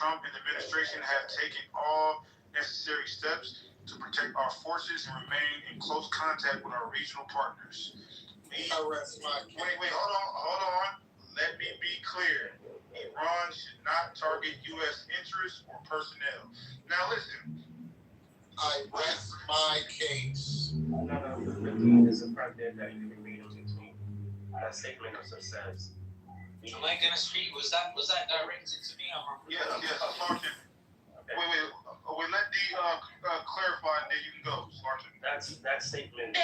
Trump and the administration have taken all necessary steps to protect our forces and remain in close contact with our regional partners. Hold on. Let me be clear. Iran should not target U.S. interests or personnel. Now listen. I rest my case. No. The dean is a president that you can read into me. That statement also says. Am I gonna speak? Was that directed to me? Yes, Sergeant. Okay. Wait. Let D clarify, and then you can go, Sergeant. That statement.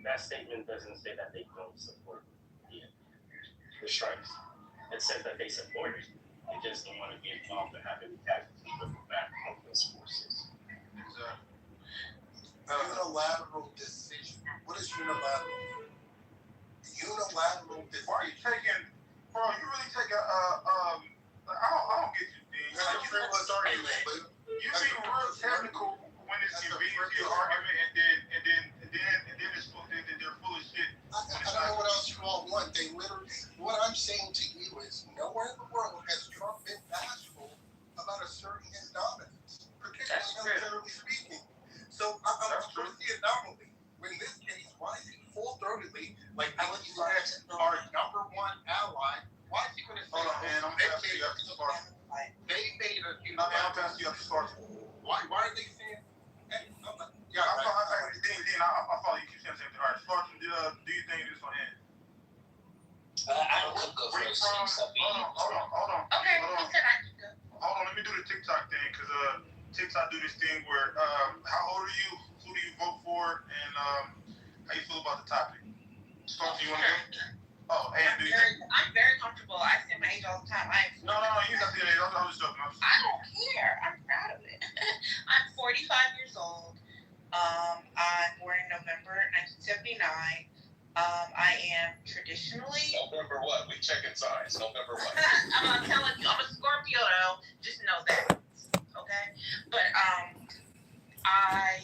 That statement doesn't say that they don't support the strikes. It says that they support it. They just don't want to get involved in having casualties with the back of those forces. Exactly. Unilateral decision. What is unilateral? Unilateral decision. Why are you taking, bro? You really take I don't get you, D. You being real technical when it's convenient to your argument, and then they're full of shit. I don't know what else you all want. They literally. What I'm saying to you is, nowhere in the world has Trump been bashful about asserting his dominance, particularly militarily speaking. So I'm supposed to see anomaly. In this case, why is he full-throatedly, like he said, our number one ally? Why is he going to say? Hold on, man. I'm passing you up to Spartan. They made a. I'm passing you up to Spartan. Why are they saying? Hey, I follow you. Keep saying the same thing. All right, Spartan. Do you think this will end? I could go first. Hold on. Okay, he said I could go. Hold on, let me do the TikTok thing, because TikTok do this thing where, how old are you, who do you vote for, and how you feel about the topic? Start, you want to go? Oh, and I'm very comfortable. I say my age all the time. No, you got to say that. I'm just joking. I don't care. I'm proud of it. I'm 45 years old. I'm born in November 1979. I am traditionally... November what? We checking signs. November what? I'm telling you, I'm a Scorpio though. Just know that. Okay? But I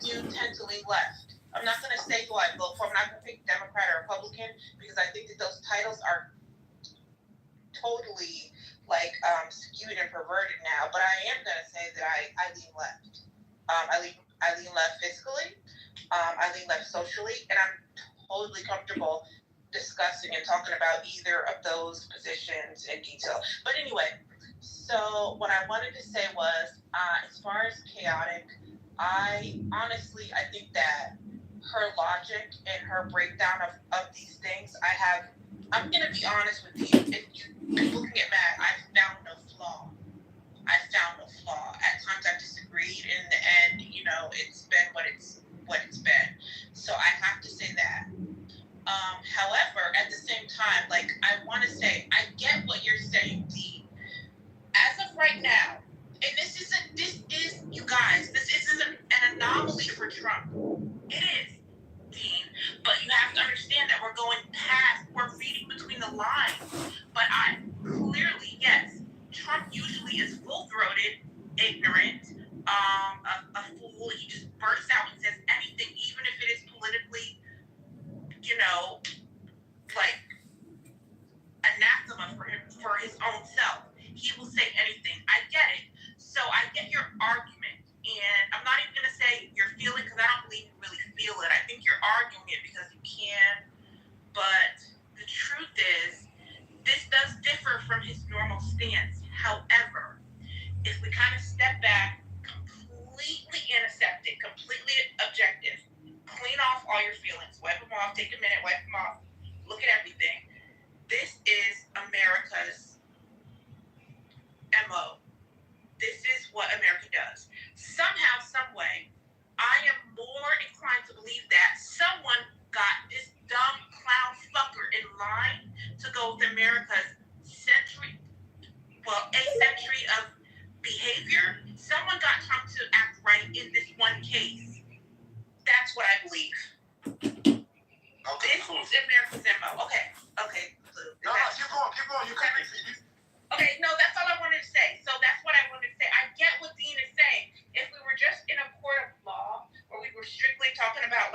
do tend to lean left. I'm not going to say who I vote for. I'm not going to pick Democrat or Republican because I think that those titles are totally skewed and perverted now. But I am going to say that I lean left. I lean left fiscally. I lean left socially, and I'm totally comfortable discussing and talking about either of those positions in detail. But anyway, so what I wanted to say was, as far as chaotic, I think that her logic and her breakdown of these things, I'm going to be honest with you. If people can get mad, I found no flaw. At times I disagreed, and in the end, it's been what it's been. So I have to say that. However, at the same time, I want to say, I get what you're saying, Dee. As of right now, and this is, you guys, this isn't an anomaly for Trump. It is, Dean. But you have to understand that we're reading between the lines. But clearly, yes, Trump usually is full-throated, ignorant, a fool. He just bursts out and says anything, even if it is politically, anathema for his own self. He will say anything. I get it. So I get your argument. And I'm not even going to say you're feeling, because I don't believe you really feel it. I think you're arguing it because you can. But the truth is, this does differ from his normal stance. However, if we kind of step back, completely antiseptic, completely objective, clean off all your feelings, wipe them off, take a minute, wipe them off, look at everything. This is America's MO. This is what America does. Somehow, some way, I am more inclined to believe that someone got this dumb clown fucker in line to go with America's a century of behavior. Someone got Trump to act right in this one case. That's what I believe. Okay, this is America's MO. Okay. No, keep going. You can't. Okay, no, that's all I wanted to say. So that's what I wanted to say. I get what Dean is saying. If we were just in a court of law, where we were strictly talking about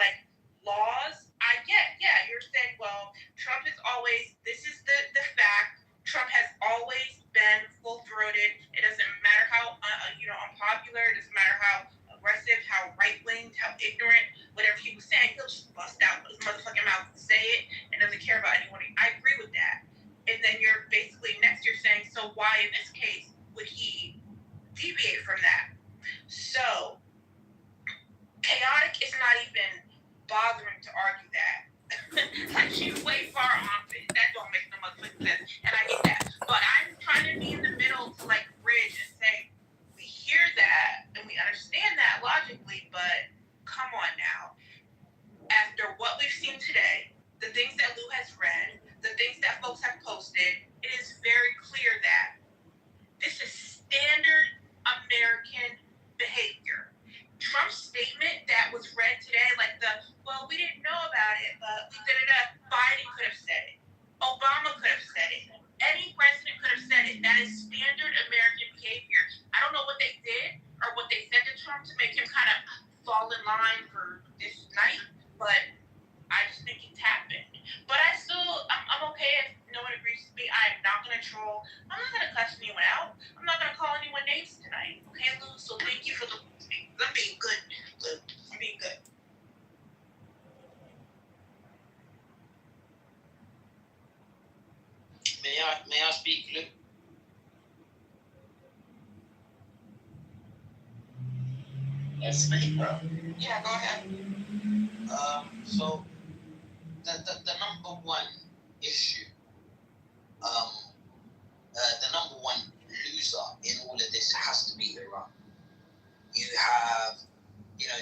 laws, I get, yeah, you're saying, well, Trump is always, this is the fact, Trump has always been full-throated throated. It doesn't matter how unpopular. It doesn't matter how aggressive, how right winged, how ignorant. Whatever he was saying, he'll just bust out his motherfucking mouth and say it, and doesn't care about anyone. I agree with that. And then you're basically next. You're saying, so why in this case would he deviate from that? So chaotic is not even bothering to argue that. Like, she's way far off it. That don't make no motherfucking sense. And I get that. But I'm trying to be in the middle to like bridge and say, we hear that and we understand that logically, but come on now. After what we've seen today, the things that Lou has read, the things that folks have posted, it is very clear that this is standard American behavior. Trump's statement that was read today, like we didn't know about it, but Biden could have said it. Obama could have said it. Any president could have said it. That is standard American behavior. I don't know what they did or what they said to Trump to make him kind of fall in line for this night, but I just think it's happened. But I'm okay if no one agrees with me. I am not going to troll. I'm not going to cuss anyone out. I'm not going to call anyone names tonight. Okay, Lou? So thank you for the... I'm being good, Lou. I'm being good. May I speak, Lou? Yes, speak, bro. Yeah, go ahead. So the number one issue, the number one loser in all of this has to be Iran. You have,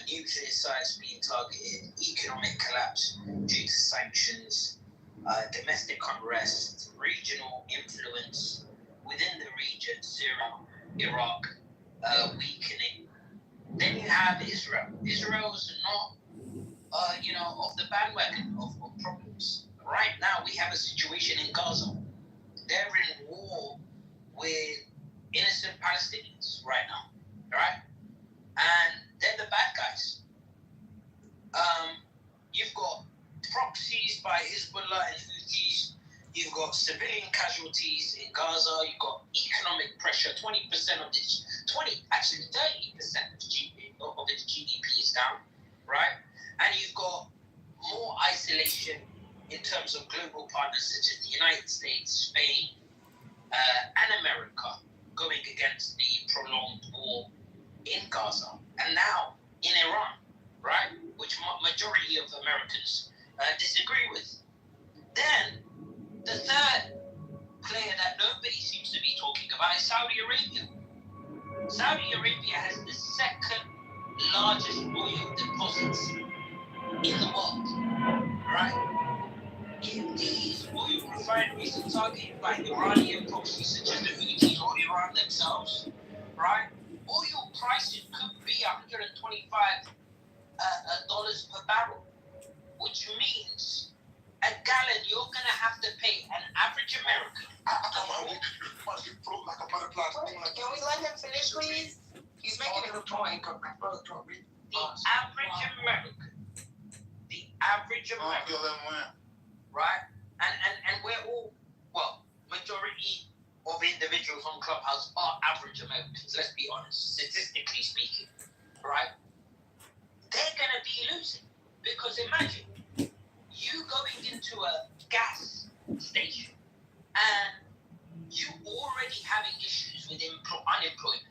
nuclear sites being targeted, economic collapse due to sanctions, domestic unrest, regional influence within the region, Syria, Iraq, weakening. Then you have Israel. Israel is not, off the bandwagon of problems. Right now, we have a situation in Gaza. They're in war with innocent Palestinians right now, right? And they're the bad guys. You've got proxies by Hezbollah and Houthis. You've got civilian casualties in Gaza. You've got economic pressure. 20% of this, 30% of its GDP is down, right? And you've got more isolation in terms of global partners such as the United States, Spain, and America going against the prolonged war in Gaza, and now in Iran, right, which majority of Americans disagree with. Then the third player that nobody seems to be talking about is Saudi Arabia. Saudi Arabia has the second largest oil deposits in the world, right? If these oil refineries are targeted by Iranian proxies such as the Houthis or Iran themselves, right? Oil prices could be $125 per barrel, which means a gallon you're going to have to pay an average American. Can we let him finish, please? He's making a good point. The average American, right? And we're all, majority of individuals on Clubhouse are average Americans, let's be honest, statistically speaking, right? They're going to be losing. Because imagine, you going into a gas station and you already having issues with unemployment.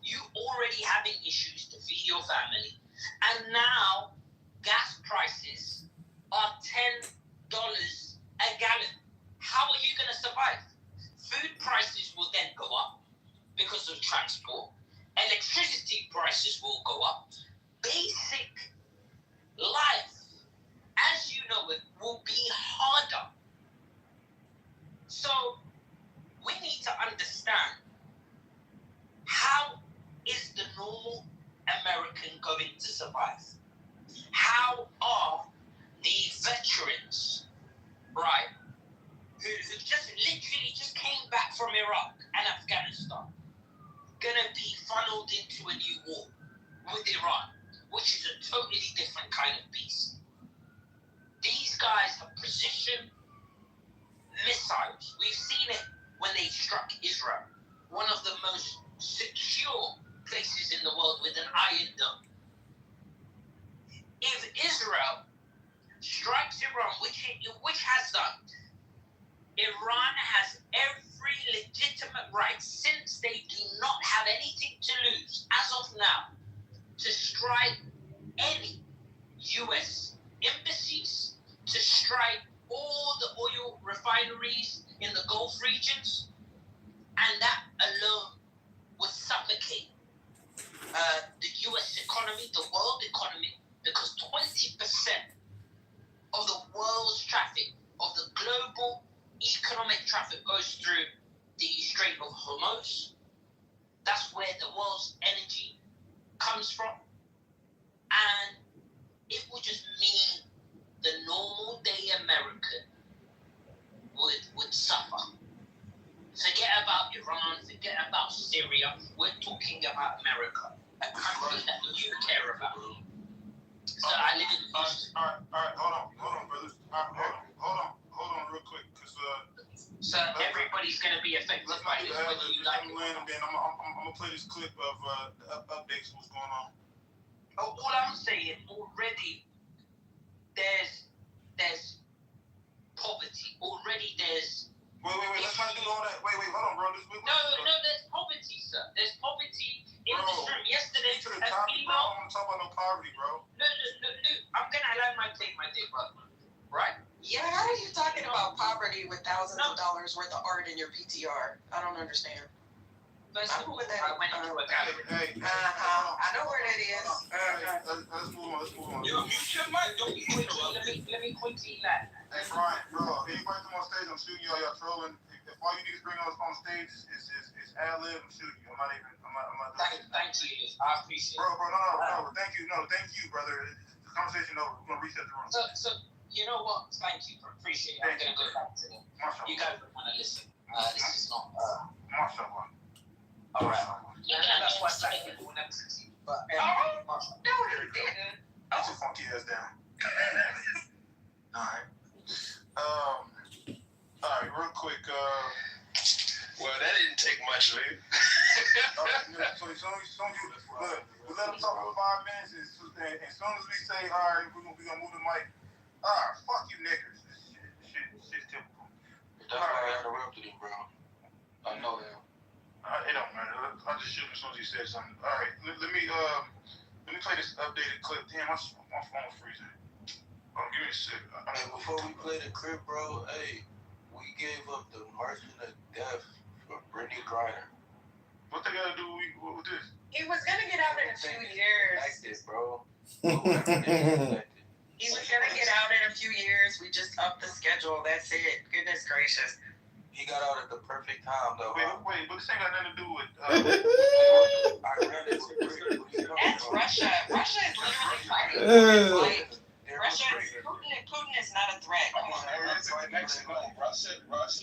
You already having issues to feed your family. And now gas prices are $10 a gallon. How are you going to survive? Food prices will then go up because of transport. Electricity prices will go up. Basic life, as you know it, will be harder. So we need to understand, how is the normal American going to survive? How are the veterans, right, who just literally just came back from Iraq and Afghanistan, gonna be funneled into a new war with Iran, which is a totally different kind of beast? These guys have precision missiles. We've seen it when they struck Israel. one of the most secure places in the world with an iron dome. If Israel strikes Iran, which has done, Iran has every legitimate right, since they do not have anything to lose as of now, to strike any U.S. embassies, to strike all the oil refineries in the Gulf regions, and that alone would suffocate the U.S. economy, the world economy, because 20% of the world's traffic, of the global economic traffic, goes through the Strait of Hormuz. That's where the world's energy comes from. And it would just mean the normal day American would suffer. Forget about Iran, forget about Syria. We're talking about America, a country that you care about. So I live in Houston. All right, hold on, brothers. Hold on, real quick, because so everybody's gonna be affected by this, whether you like it or not. Then I'm gonna play this clip of the updates of what's going on. All I'm saying, already there's poverty. Already there's. Wait, let's not do all that. Wait, hold on, bro. No, there's poverty, sir. There's poverty in this room. Yesterday, to the topic, bro. I don't want to talk about no poverty, bro. Look, I'm gonna let my take my day, brother. Right? Yeah, how are you talking about poverty with thousands of dollars worth of art in your PTR? I don't understand. First of all, I went into a gallery. I know where that is. Let's move on. You should might don't be quickly. Let me quickly land. Hey, Brian, bro, anybody come on stage, I'm shooting y'all trolling. If all you niggas bring us on stage is ad-lib, I'm shooting you. I'm not doing it. Thank you. I appreciate it. Bro, no, thank you, brother. The conversation over. We're gonna reset the room. So you know what? Thank you. Appreciate it. I'm gonna go back to them. You guys don't wanna listen. This is not Mashallah. alright. And that's why black people will never succeed. But no, he didn't. Get your funky ass down. Alright. Alright, real quick, well, that didn't take much, man. So we let them talk for 5 minutes, and as soon as we say, alright, we're gonna move the mic, fuck you niggas. Shit's typical. That's why I interrupted him, bro. I know him. It don't matter. I'll just shoot him as soon as he said something. Alright, let me play this updated clip. Damn, my phone's freezing. Give me a sec. Hey, before we play the clip, bro, hey, we gave up the Merchant of Death for Brittany Griner. What they gotta do with this? He was gonna get out in a few years. Like this, bro. He was gonna get out in a few years. We just upped the schedule. That's it. Goodness gracious. He got out at the perfect time, though. Wait, but this ain't got nothing to do with. That's Russia. Russia is literally fighting for his life. Putin is not a threat. Come on. Russia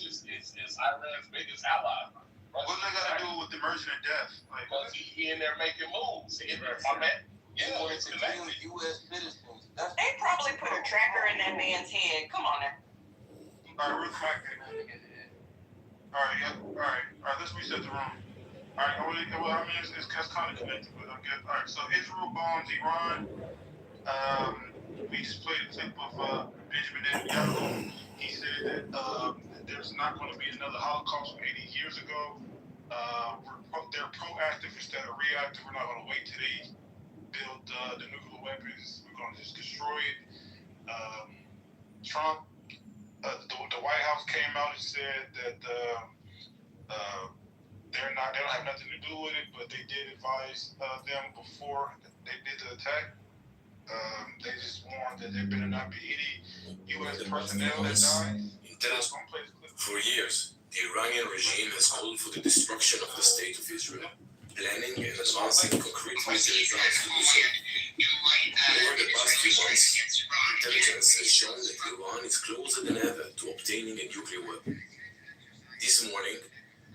is Iran's biggest ally. What they got to do with the Merchant of Death? Like, because he in there making moves. It's connected. U.S. citizens. They probably put a tracker in that man's head. Come on now. All right, real quick. All right, let's reset the room. All right, it's kind of connected, but I'm good. All right, so Israel bombs Iran. We just played a clip of Benjamin Netanyahu. He said that there's not going to be another Holocaust from 80 years ago. They're proactive instead of reactive. We're not going to wait till they build the nuclear weapons. We're going to just destroy it. Trump, the White House came out and said that they don't have nothing to do with it, but they did advise them before they did the attack. They just warned that there better not be any U.S. personnel that dies. For years, the Iranian regime has called for the destruction of the state of Israel, planning and advancing concrete military plans to do so. Over the past few months, intelligence has shown that Iran is closer than ever to obtaining a nuclear weapon. This morning,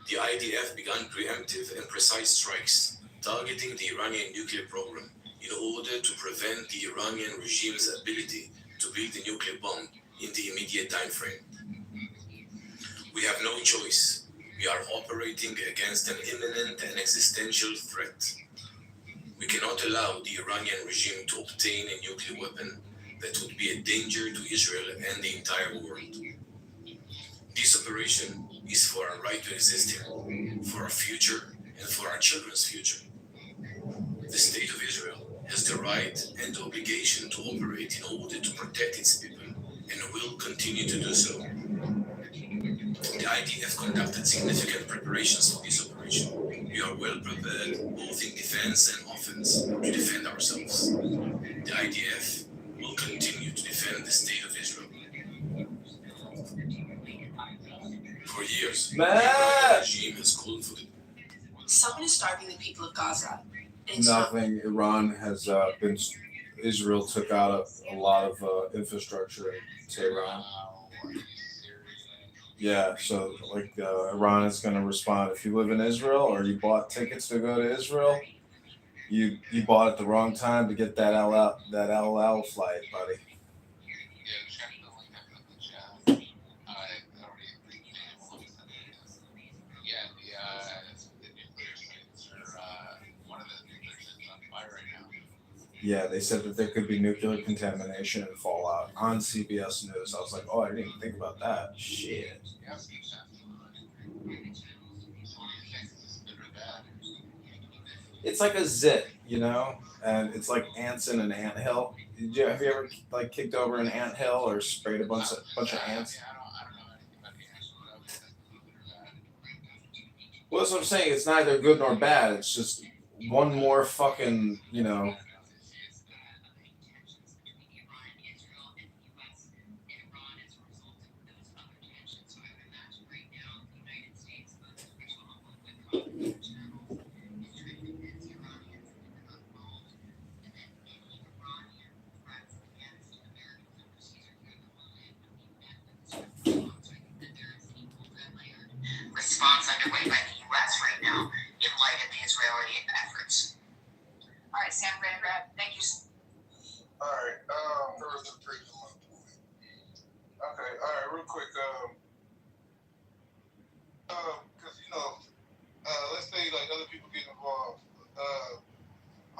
the IDF began preemptive and precise strikes targeting the Iranian nuclear program in order to prevent the Iranian regime's ability to build a nuclear bomb in the immediate time frame. We have no choice. We are operating against an imminent and existential threat. We cannot allow the Iranian regime to obtain a nuclear weapon that would be a danger to Israel and the entire world. This operation is for our right to exist here, for our future, and for our children's future. The State of Israel has the right and the obligation to operate in order to protect its people, and will continue to do so. The IDF conducted significant preparations for this operation. We are well prepared, both in defense and offense, to defend ourselves. The IDF will continue to defend the State of Israel. For years, the Iranian regime has called for the... Someone is starving the people of Gaza. Nothing. Iran has been. Israel took out a lot of infrastructure in Tehran. Yeah, so like Iran is going to respond. If you live in Israel or you bought tickets to go to Israel, you bought at the wrong time to get that El Al flight, buddy. Yeah, they said that there could be nuclear contamination and fallout on CBS News. I was like, oh, I didn't even think about that. Shit. It's like a zit, you know, and it's like ants in an anthill. Have you ever like kicked over an anthill or sprayed a bunch of ants? Well, that's what I'm saying. It's neither good nor bad. It's just one more fucking, you know. Response underway by the U.S. right now in light of the Israeli efforts. All right, Sam Grad, thank you. All right. Further prison my point. Okay. All right. Real quick. Because let's say like other people get involved. I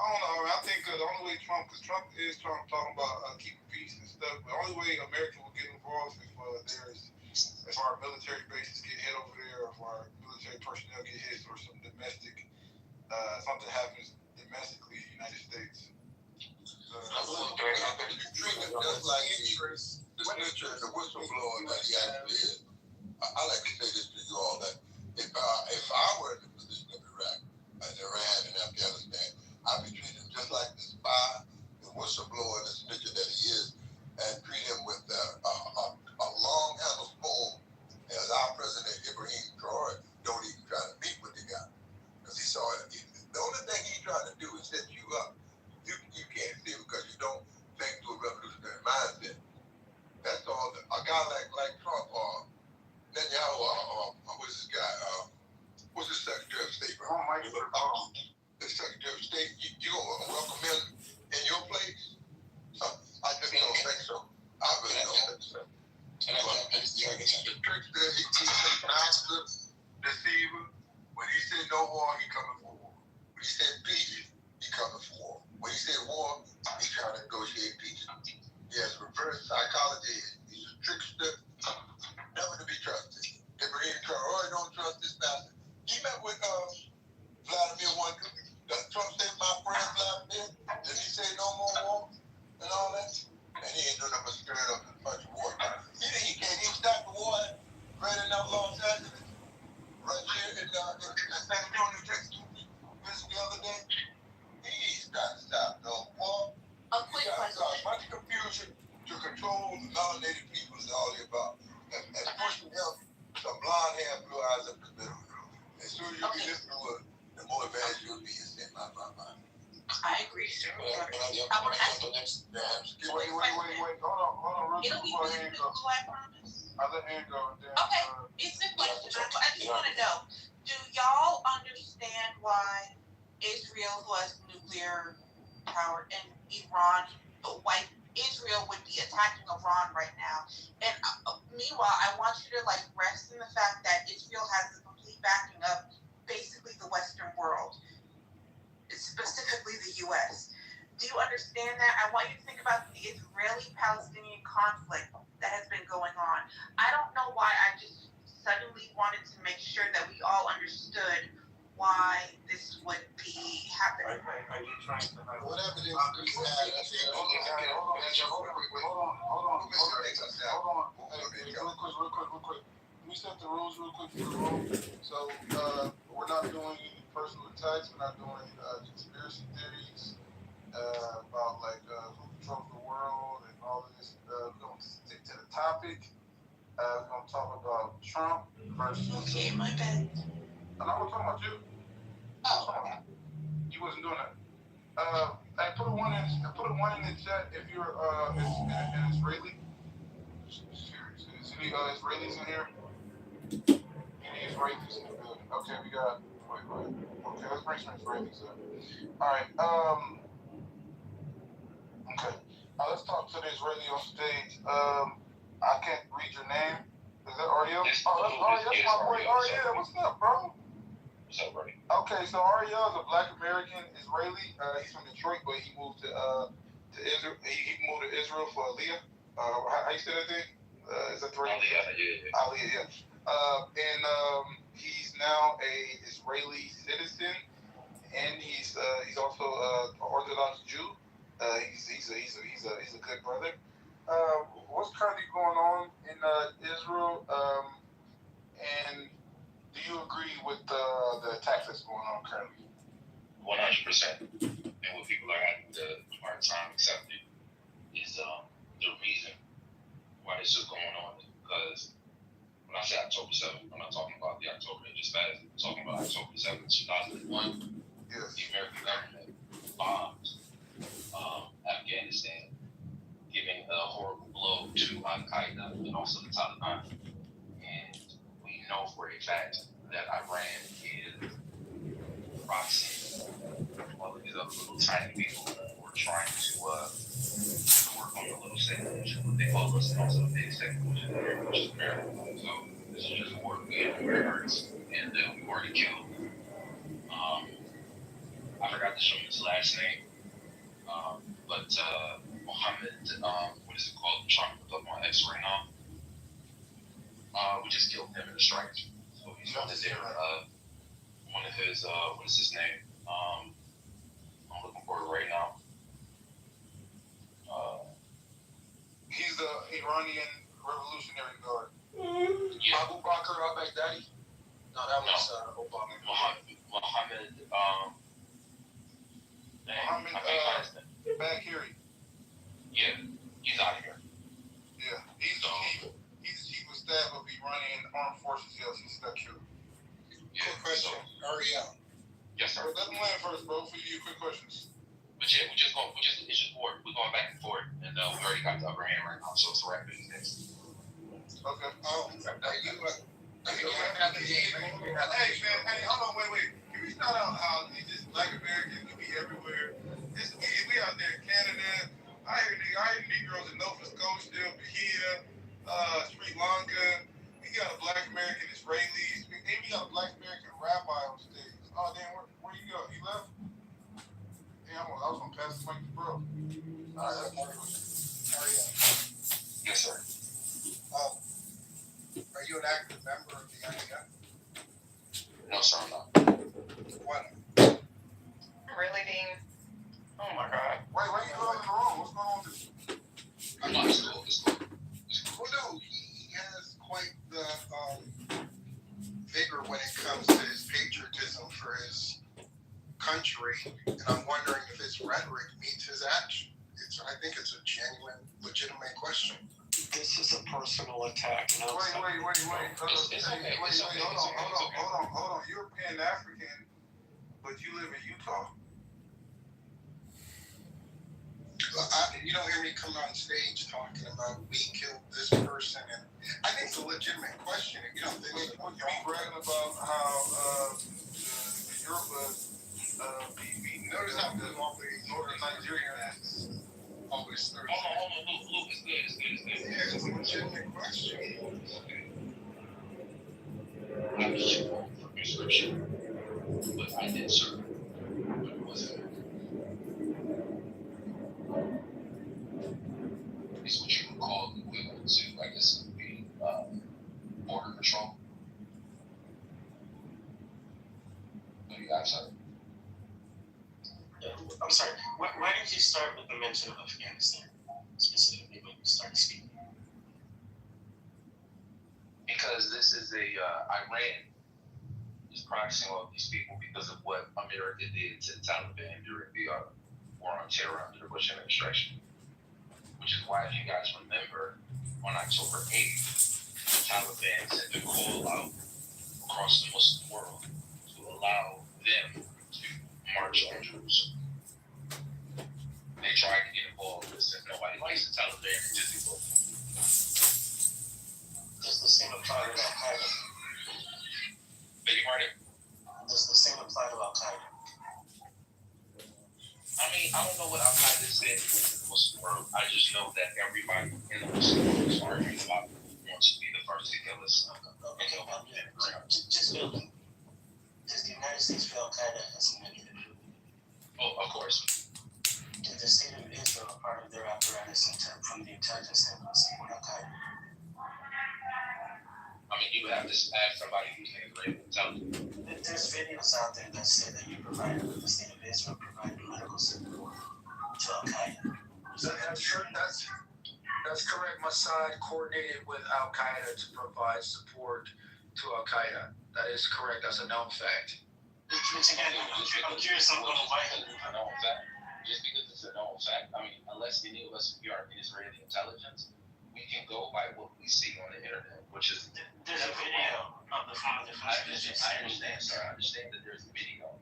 don't know. I think the only way because Trump is talking about keeping peace and stuff. The only way America will get involved if our military bases get hit over there, or if our military personnel get hit, or some domestic something happens domestically in the United States. You treat it just like interest. The snitcher and the whistleblower that he actually is. I like to say this to you all that if I were in the position of Iraq and Iran and Afghanistan, I'd be treating him just like the spy, the whistleblower, and the snitcher that he is, and treat him with a long handle spoon, as our president Ibrahim Traore don't even try to meet with the guy because he saw it. The only thing he's trying to do is set you up. You can't see it because you don't think through a revolutionary mindset. That's all. A guy like Trump or Netanyahu, what's this guy? What's the Secretary of State? The Secretary of State. You gonna welcome him in your place? I just don't think so. I really don't think so. The trickster, he's a master deceiver. When he said no war, he coming for war. When he said peace, he coming for war. When he said war, he's trying to negotiate peace. He has reverse psychology. He's a trickster, never to be trusted. Ibrahim Traore don't trust this bastard. He met with Vladimir one. Does Trump say my friend Vladimir? Did he say no more war and all that? And he ain't doing nothing but stirring up a bunch of war. He can't even stop the war right in Los Angeles. Right here in San Antonio, Texas. This the other day. He's got to stop no war. A quick question. Much confusion to control the melanated people is all he about. And pushing him some blonde hair, blue eyes up the middle. As soon as you be listening to it, the more advanced you'll be in my mind. I agree, sir. I want to ask you next. Wait. Hold on. It'll be really cool, I promise. I let Ann go. Okay, it's a question. I just want to know, do y'all understand why Israel, who has nuclear power, and Iran, why Israel would be attacking Iran right now? And meanwhile, I want you to rest in the fact that Israel has the complete backing up basically the Western world, specifically the U.S. Do you understand that? I want you to think about the Israeli-Palestinian conflict that has been going on. I don't know why I just suddenly wanted to make sure that we all understood why this would be happening. Are you trying to have... What evidence do you have? Real quick. Let me set the rules real quick for the room. So, we're not doing any personal attacks. We're not doing conspiracy theories about who controls the world and all of this. We're going to stick to the topic. We're going to talk about Trump versus... Okay, my bad. I'm not talking about you. Oh. You wasn't doing that. Hey, put a one in the chat if you're an Israeli. Serious. Is any Israelis in here? Any Israelis in the building? Okay, we got. Wait. Okay, let's bring some Israelis up. All right. Okay. Let's talk to the Israeli on stage. I can't read your name. Is that Ariel? That's my boy Ariel. What's up, bro? What's up, buddy? Okay, so Ariel is a Black American Israeli. He's from Detroit, but he moved to Israel. He moved to Israel for Aliyah. How you say that thing? Is that the right? Aliyah, yeah. He's now a Israeli citizen, and he's also an Orthodox Jew. He's a good brother. What's currently going on in Israel? And do you agree with the attacks that's going on currently? 100%. And what people are having a hard time accepting is the reason why this is going on. Because when I say October 7th, I'm not talking about the October that just passed. I'm talking about October 7th, 2001. Yes. The American government bombed Afghanistan, giving a horrible blow to Al-Qaeda and also the Taliban. And we know for a fact that Iran is proxying all of these other little tiny people who are trying to work on the little segment, which is what they call us, and also the big segment, which is America. So this is just a war we have where it hurts, and we've already killed. I forgot to show you his last name, but Mohammed, what is it called? I'm trying to put up my X right now. We just killed him in a strike. So he's one of their, one of his, what is his name? I'm looking for it right now. He's the Iranian Revolutionary Guard. Yeah. Abu Bakr al-Baghdadi? No, that was Obama. Mohammed, Bagheri. Yeah, he's out of here. Yeah, he's the chief of staff of Iranian armed forces. Yes, he's got killed. Yeah, quick question, Ariel. Yes, sir. Let them land first, bro. For you, quick questions. But yeah, it's just war. We're going back and forth, and we already got the upper hand right now, so it's a wrap. Next. Okay. Hey, hold on, wait. Can we start out how these just Black Americans can be everywhere? We out there in Canada. I hear Negroes in Nova Scotia, Bahia, Sri Lanka. We got a Black American Israelis. We got a Black American rabbi on stage. Oh, damn, where you go? You left? Damn, I was gonna pass the mic to bro. All right, that's my question. Ariel. Yes, sir. Are you an active member of the IDF? No, sir, I'm not. What? Really, Dean? Oh my God. Why are you going in the room? What's going on with this? I'm not. It's cool. Well, no, he has quite the vigor when it comes to his patriotism for his country, and I'm wondering if his rhetoric meets his action. I think it's a genuine, legitimate question. This is a personal attack. Wait. Hold on. You're Pan-African, but you live in Utah. You don't hear me come on stage talking about we killed this person, and I think it's a legitimate question. You don't think you be bragging about how notice how good all the Northern Nigerians always Thursday. Hold on, Luke, it's good. Yeah, it's a legitimate question. For me, prescription, but I did serve. But it wasn't. It's what you would call equivalent to, I guess, it would be border patrol. I'm sorry. I'm sorry. Why did you start with the mention of Afghanistan specifically when you started speaking? Because this is Iran is practicing all these people because of what America did to the Taliban during the war on terror under the Bush administration. Which is why, if you guys remember, on October 8th, the Taliban sent a call out across the Muslim world to allow them to march on Jerusalem. They tried to get involved with this, and nobody likes the Taliban and just people. Does the same apply to Al-Qaeda? Beg your pardon? Does the same apply to Al-Qaeda? I mean, I don't know what Al-Qaeda is saying in the Muslim world. I just know that everybody in the Muslim world is arguing about who wants to be the first to kill us. Okay, just building. Does the United States view Al-Qaeda as a negative? Oh, of course. Did the state of Israel, a part of their apparatus from the intelligence standpoint, support Al-Qaeda? I mean, you would have to ask somebody who's in Israeli intelligence. There's videos out there that say that you provided, that the state of Israel provided medical support to Al-Qaeda. That's correct. Mossad coordinated with Al-Qaeda to provide support to Al-Qaeda. That is correct. That's a known fact. Which again, I'm curious on why. It's a known fact. Just because it's a known fact, I mean, unless any of us are in Israeli intelligence, we can go by what we see on the internet, which is... There's a video of the front of the I understand, sir. I understand that there's a video.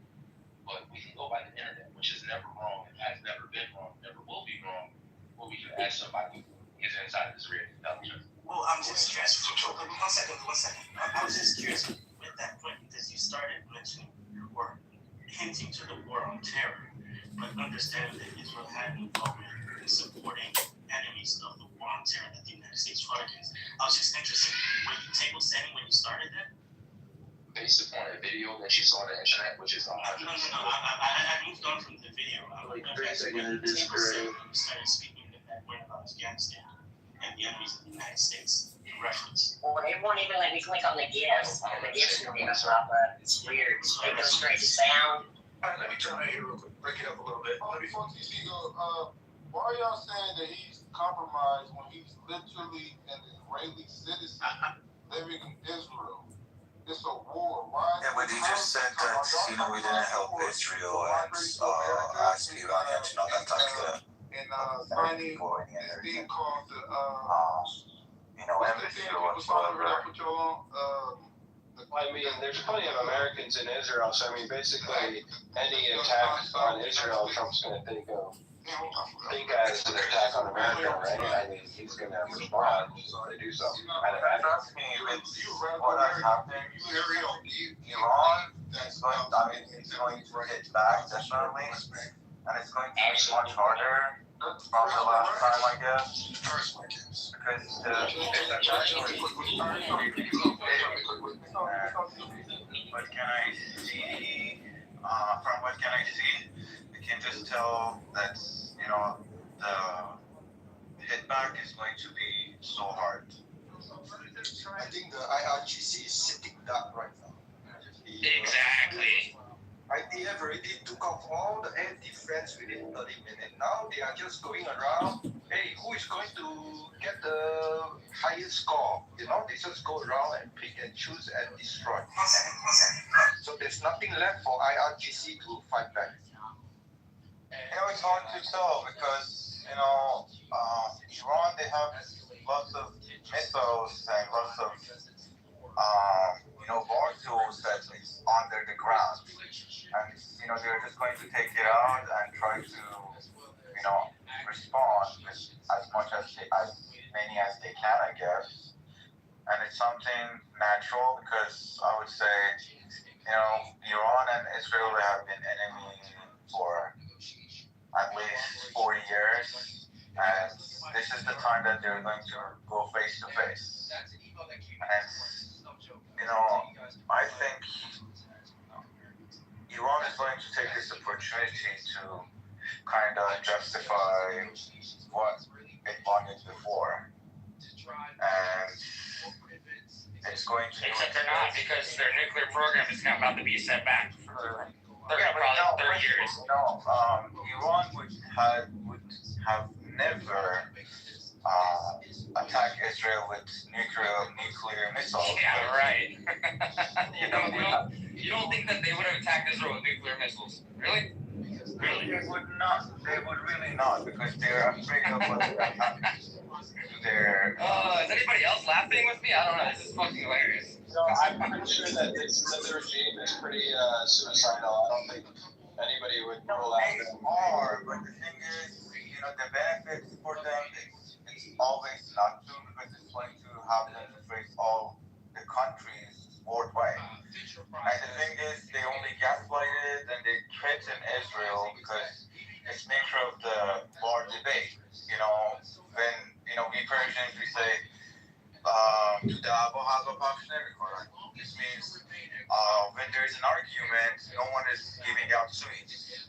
But we can go by the internet, which is never wrong. It has never been wrong. Never will be wrong. Where we can ask somebody who is inside Israeli intelligence. Well, I'm just curious. One second. I was just curious with that point because you started mentioning or hinting to the war on terror, but understanding that Israel had involvement in supporting enemies of the war on terror that the United States fought against. I was just interested. Were you table setting when you started that? Based upon a video that you saw on the internet, which is 100%. No. I moved on from the video. I was asking when you table setting when you started speaking in that way about Afghanistan and the enemies of the United States in reference. Well, it won't even let me click on the gifts, and the gifts will even pop up. It's weird. It goes straight to sound. Let me turn that here real quick. Break it up a little bit. Before TC goes, why are y'all saying that he's compromised when he's literally an Israeli citizen living in Israel? It's a war. Why? Yeah, but he just said that, we didn't help Israel and ask Iranians not attack and signing this thing called the embassy or whatsoever. I mean, there's plenty of Americans in Israel, so I mean, basically, any attack on Israel, Trump's going to think as an attack on America, right? I mean, he's going to respond to do so. Trust me, with what has happened, Iran is going to hit back, definitely, and it's going to be much harder from the last time, I guess, because what can I see? From what can I see, you can just tell that, the hit back is going to be so hard. I think the IRGC is sitting duck right now. Exactly. They have already took off all the anti-friends within 30 minutes. Now they are just going around, hey, who is going to get the highest score? They just go around and pick and choose and destroy. So there's nothing left for IRGC to fight back. It's hard to tell because, Iran, they have lots of missiles and lots of, war tools that is under the ground. And, they're just going to take it out and try to, respond with as many as they can, I guess. And it's something natural because I would say, Iran and Israel have been enemies for at least 40 years. And this is the time that they're going to go face to face. And, I think Iran is going to take this opportunity to kind of justify what it wanted before. And it's going to... Except they're not, because their nuclear program is now about to be set back for probably 30 years. No, Iran would have never attacked Israel with nuclear missiles. Yeah, right. You don't think that they would have attacked Israel with nuclear missiles? Really? Really? They would not. They would really not, because they're afraid of what will happen to their... Is anybody else laughing with me? I don't know. This is fucking hilarious. No, I'm pretty sure that the regime is pretty suicidal. I don't think anybody would rule out They are, but the thing is, the benefits for them, it's always not true, because it's going to have them to face all the countries worldwide. And the thing is, they only gaslighted and they threaten Israel because it's nature of the war debate. When, we Persians, we say, this means when there's an argument, no one is giving out sweets.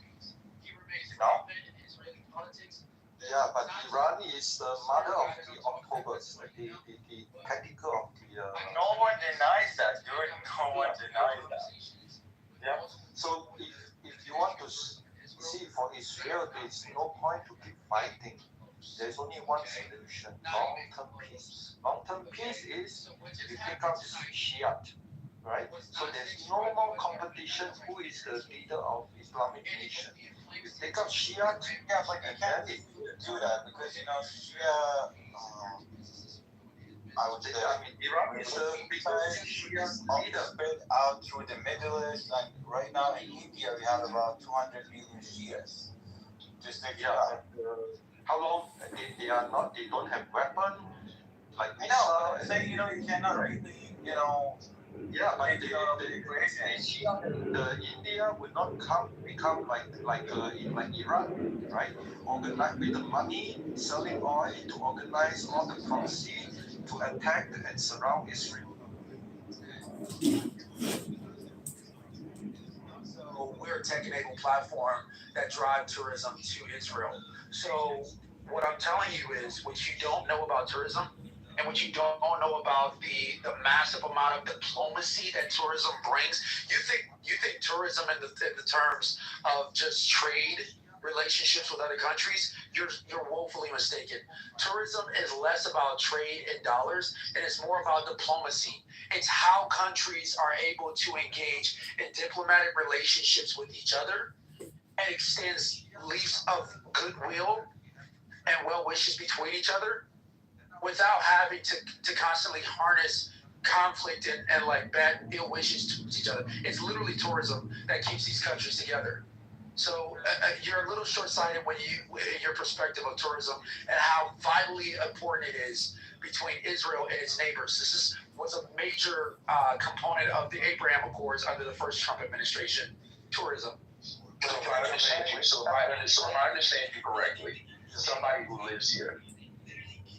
Yeah, but Iran is the mother of the October, the capital of the... No one denies that, dude. No one denies that. Yeah. So if you want to see for Israel, there's no point to keep fighting. There's only one solution: long-term peace. Long-term peace is you take out Shiite, right? So there's no more competition. Who is the leader of Islamic nation? You take out Shiite. Yeah, but you can't do that because Shia. I would say, Iran is the biggest Shia leader spread out through the Middle East, and right now in India we have about 200 million Shias. Just think about it. How long they are not? They don't have weapons like I know. Say you cannot really Yeah, but the India will not become like Iran, right? Organize with the money, selling oil to organize all the proceeds to attack and surround Israel. So we're a tech-enabled platform that drive tourism to Israel. So what I'm telling you is, what you don't know about tourism, and what you don't know about the massive amount of diplomacy that tourism brings. You think tourism in the terms of just trade relationships with other countries, you're woefully mistaken. Tourism is less about trade in dollars, and it's more about diplomacy. It's how countries are able to engage in diplomatic relationships with each other and extends leaves of goodwill and well wishes between each other, without having to constantly harness conflict and like bad ill wishes towards each other. It's literally tourism that keeps these countries together. So you're a little short-sighted when your perspective of tourism and how vitally important it is between Israel and its neighbors. This was a major component of the Abraham Accords under the first Trump administration, tourism. So if I understand you correctly, somebody who lives here,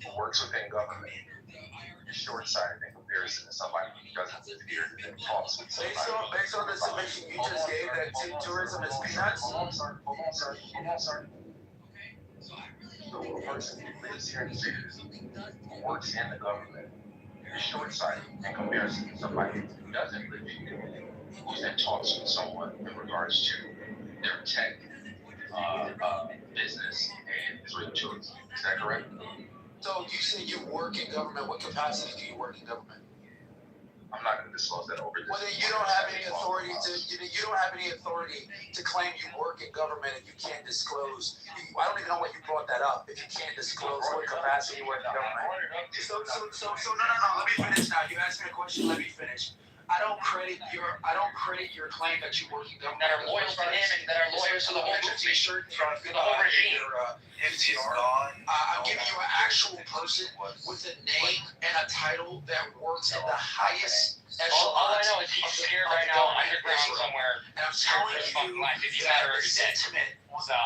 who works within government, is short-sighted in comparison to somebody who doesn't live here and talks with somebody. Based on the submission you just gave, that tourism is peanuts. Hold on, sir. So a person who lives here in cities, who works in the government, is short-sighted in comparison to somebody who doesn't live here, who then talks with someone in regards to their tech business and is with tourism. Is that correct? So you say you work in government. What capacity do you work in government? I'm not going to disclose that over this. Well, then you don't have any authority to claim you work in government if you can't disclose. I don't even know why you brought that up. If you can't disclose what capacity you work in government. So no. Let me finish now. You asked me a question. Let me finish. I don't credit your claim that you work in government. That are lawyers for him and that are lawyers for the whole T-shirt for the whole regime. I'm giving you an actual person with a name and a title that works at the highest echelon. All I know is he's scared right now underground somewhere. And I'm telling you if he's not already dead. So.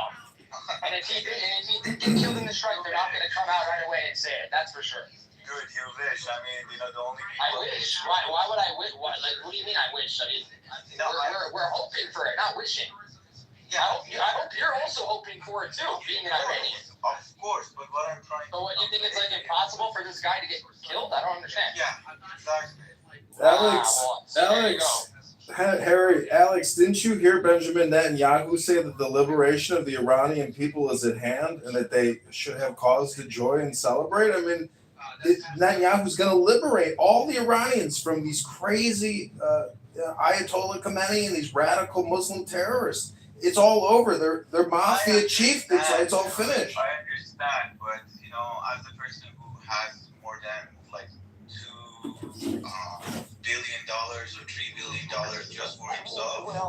And if he did kill in the strike, they're not going to come out right away and say it. That's for sure. Dude, you wish. I mean, you know, the only people. I wish. Why would I wish? What do you mean I wish? I mean, we're hoping for it, not wishing. Yeah, I hope you're also hoping for it too, being an Iranian. Of course, but what I'm trying. But what, you think it's like impossible for this guy to get killed? I don't understand. Yeah, exactly. Alex, didn't you hear Benjamin Netanyahu say that the liberation of the Iranian people is at hand and that they should have cause to joy and celebrate? I mean, Netanyahu's going to liberate all the Iranians from these crazy Ayatollah Khomeini and these radical Muslim terrorists. It's all over. They're mafia chieftains. It's all finished. I understand, but you know, as a person who has more than like $2 billion or $3 billion just for himself, he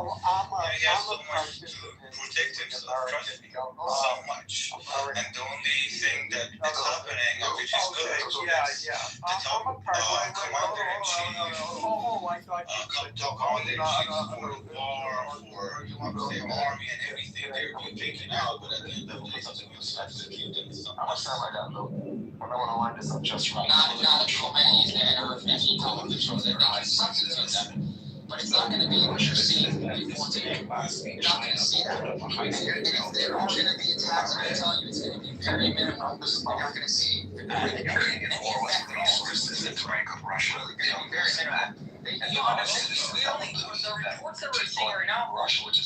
has so much to protect himself. Trust me, so much. And the only thing that is happening, which is good, is the top commander-in-chief, for the war, for the army and everything, they're being taken out, but at the end of the day, something else has to keep them. I'm not sure like that, though. I don't want to line this up just right. Not Khomeini's there, or if he told them to show their guys, but it's not going to be what you're seeing. You're not going to see that. And if there are going to be attacks, I'm telling you, it's going to be very minimal. You're not going to see the Ukrainian war with the resources at the rank of Russia. It's going to be very minimal. The reports that we're seeing right now are just very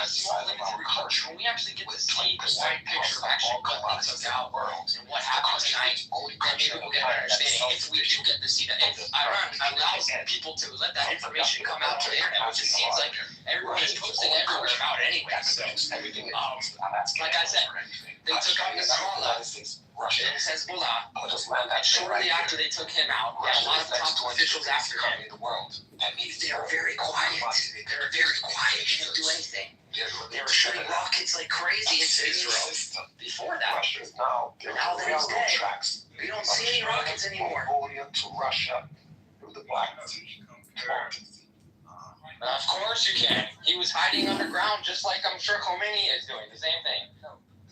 small, limited reports. When we actually get to see the wide picture of actually what they took out and what happened tonight, then maybe we'll get an understanding. If we do get to see that, if Iran allows people to let that information come out to the internet, which it seems like everyone is posting everywhere about it anyway. So, like I said, they took out Nasrallah and Hezbollah, and shortly after they took him out, they had a lot of top officials after him. That means they are very quiet. They're very quiet. They didn't do anything. They were shooting rockets like crazy into Israel before that. Now that he's dead, we don't see any rockets anymore. To Russia through the Black Sea. Of course you can. He was hiding underground just like I'm sure Khomeini is doing. The same thing.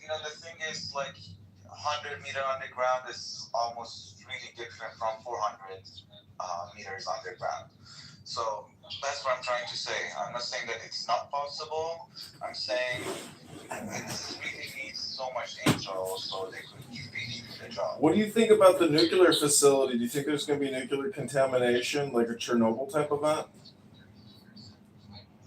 You know, the thing is, like, 100 meter underground is almost really different from 400 meters underground. So that's what I'm trying to say. I'm not saying that it's not possible. I'm saying it really needs so much intel so they could really do the job. What do you think about the nuclear facility? Do you think there's going to be nuclear contamination, like a Chernobyl type event?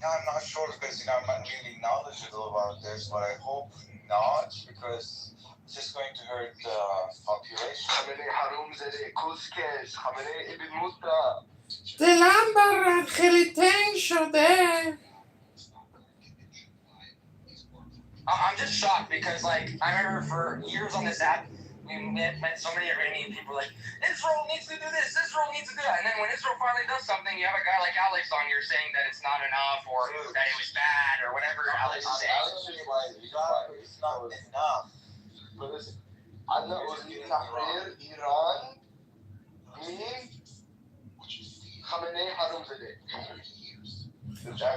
No, I'm not sure because, you know, I'm not really knowledgeable about this, but I hope not because it's just going to hurt the population. دلم خیلی تنگ شده. I'm just shocked because, like, I remember for years on this app, we met so many Iranian people like, Israel needs to do this, Israel needs to do that. And then when Israel finally does something, you have a guy like Alex on here saying that it's not enough or that it was bad or whatever Alex is saying. It's not enough. But listen, I know it was Iran, me,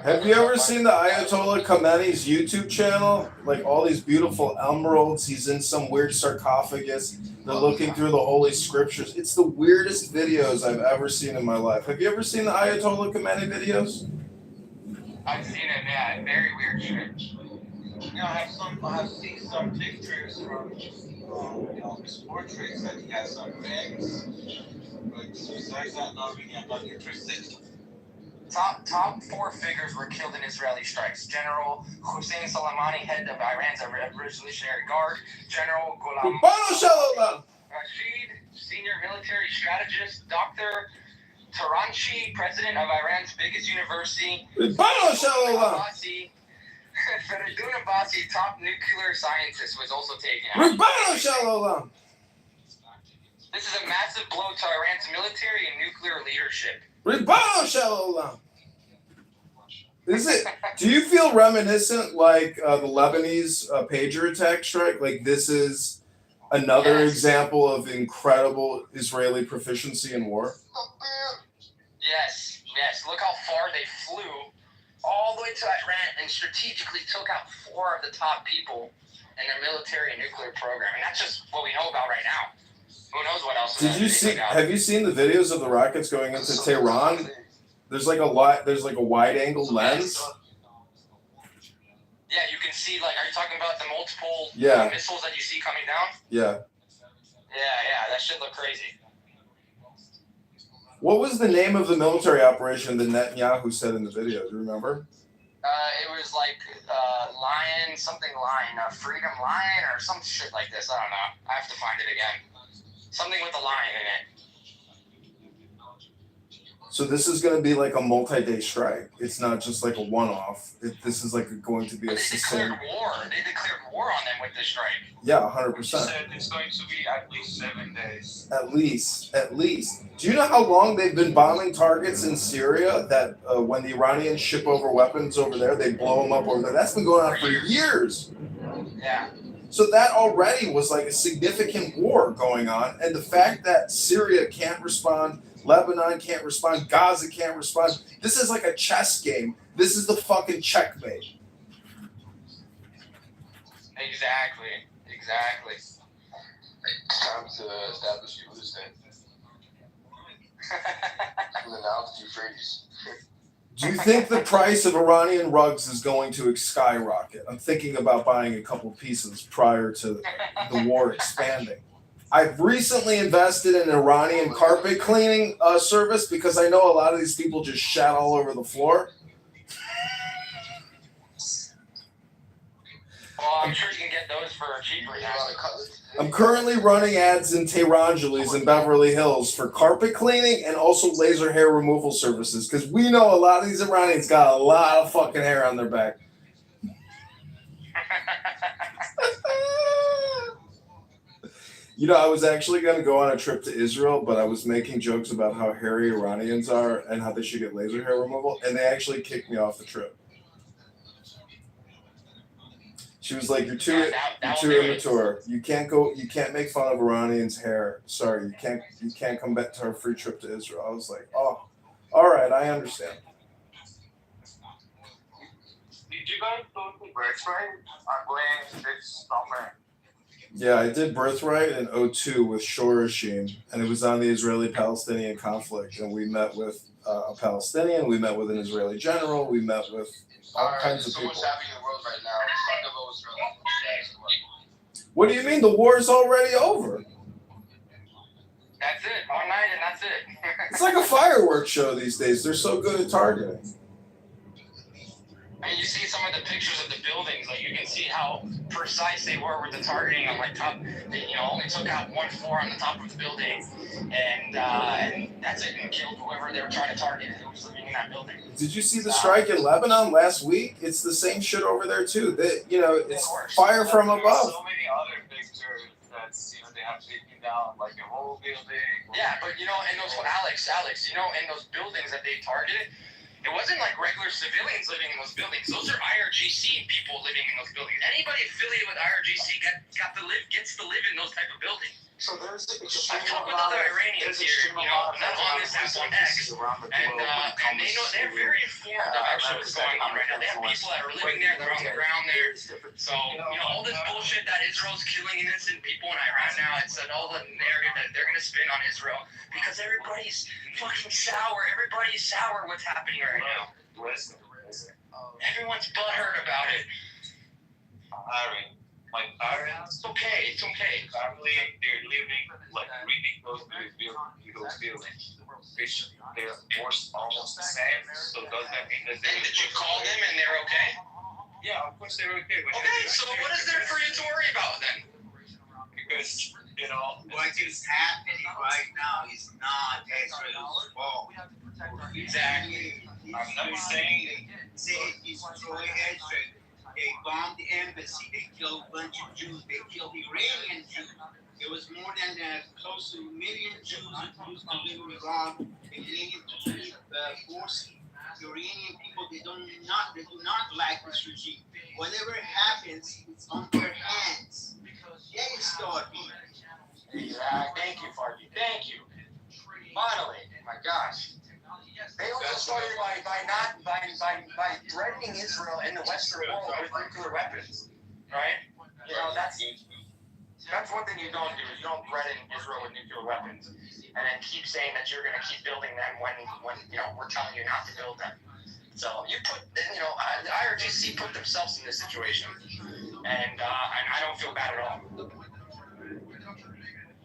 Have you ever seen the Ayatollah Khomeini's YouTube channel? Like all these beautiful emeralds. He's in some weird sarcophagus. They're looking through the holy scriptures. It's the weirdest videos I've ever seen in my life. Have you ever seen the Ayatollah Khomeini videos? I've seen it, yeah. Very weird shit. Yeah, I have seen some pictures from his portraits that he has some rings. But besides that, I'm not interested. Top 4 figures were killed in Israeli strikes. General Hussein Soleimani, head of Iran's Revolutionary Guard. General Ghulam Rashid, senior military strategist. Dr. Taranchi, president of Iran's biggest university. Feridun Abbasi, top nuclear scientist, was also taken out. This is a massive blow to Iran's military and nuclear leadership. Is it? Do you feel reminiscent like the Lebanese pager attack strike? Like this is another example of incredible Israeli proficiency in war? Yes. Look how far they flew, all the way to Iran, and strategically took out 4 of the top people in their military and nuclear program. And that's just what we know about right now. Who knows what else? Did you see? Have you seen the videos of the rockets going into Tehran? There's like a wide angle lens. Yeah, you can see, like, are you talking about the multiple missiles that you see coming down? Yeah. Yeah, that should look crazy. What was the name of the military operation that Netanyahu said in the video? Do you remember? It was like Lion, Freedom Lion, or some shit like this. I don't know. I have to find it again. Something with a lion in it. So this is going to be like a multi-day strike. It's not just like a one-off. This is like going to be a sustained. They declared war on them with this strike. Yeah, 100%. It's going to be at least 7 days. At least. Do you know how long they've been bombing targets in Syria? That when the Iranians ship over weapons over there, they blow them up over there. That's been going on for years. Yeah. So that already was like a significant war going on, and the fact that Syria can't respond. Lebanon can't respond. Gaza can't respond. This is like a chess game. This is the fucking checkmate. Exactly. Time to establish the state. And then out the Euphrates. Do you think the price of Iranian rugs is going to skyrocket? I'm thinking about buying a couple pieces prior to the war expanding. I've recently invested in an Iranian carpet cleaning service because I know a lot of these people just shat all over the floor. Well, I'm sure you can get those for cheaper now. I'm currently running ads in Tehrangeles in Beverly Hills for carpet cleaning and also laser hair removal services because we know a lot of these Iranians got a lot of fucking hair on their back. You know, I was actually going to go on a trip to Israel, but I was making jokes about how hairy Iranians are and how they should get laser hair removal, and they actually kicked me off the trip. She was like, "You're too immature. You can't make fun of Iranians' hair. Sorry, you can't come back to our free trip to Israel." I was like, "Oh, all right, I understand." Did you guys go to Birthright? I'm going this summer. Yeah, I did Birthright in 2002 with Shorashim, and it was on the Israeli-Palestinian conflict. And we met with a Palestinian, we met with an Israeli general, we met with all kinds of people. What's happening in the world right now? Talk about Israel. What do you mean? The war is already over. That's it. One night and that's it. It's like a fireworks show these days. They're so good at targeting. And you see some of the pictures of the buildings, like you can see how precise they were with the targeting on like top. They, only took out one floor on the top of the building, and that's it, and killed whoever they were trying to target who was living in that building. Did you see the strike in Lebanon last week? It's the same shit over there too. It's fire from above. So many other pictures that they have taken down like a whole building. Yeah, but in those Alex, in those buildings that they targeted. It wasn't like regular civilians living in those buildings. Those are IRGC people living in those buildings. Anybody affiliated with IRGC gets to live in those type of buildings. So there's I've talked with other Iranians here, not on this app on X, and they're very informed of actually what's going on right now. They have people that are living there, they're on the ground there. So, all this bullshit that Israel's killing innocent people in Iran now, it's all the narrative that they're going to spin on Israel because everybody's fucking sour. Everybody's sour what's happening right now. Everyone's butthurt about it. My parents, it's okay. family, they're living like really close to those buildings. They're almost the same. So does that mean that did you call them and they're okay? Yeah, of course they're okay. Okay, so what is there for you to worry about then? Because what is happening right now is not Israel's fault. Exactly. I'm not saying they destroy Israel. They bombed the embassy. They killed a bunch of Jews. They killed Iranian Jews. There was more than close to 1 million Jews who used to live in Iran. Iranian forcing the Iranian people. They do not like this regime. Whatever happens, it's on their hands. They start me. Thank you, Fargy. Thank you. Finally, my gosh. They also started by threatening Israel and the Western world with nuclear weapons, right? That's That's one thing you don't do. You don't threaten Israel with nuclear weapons and then keep saying that you're going to keep building them when we're telling you not to build them. So the IRGC put themselves in this situation, and I don't feel bad at all.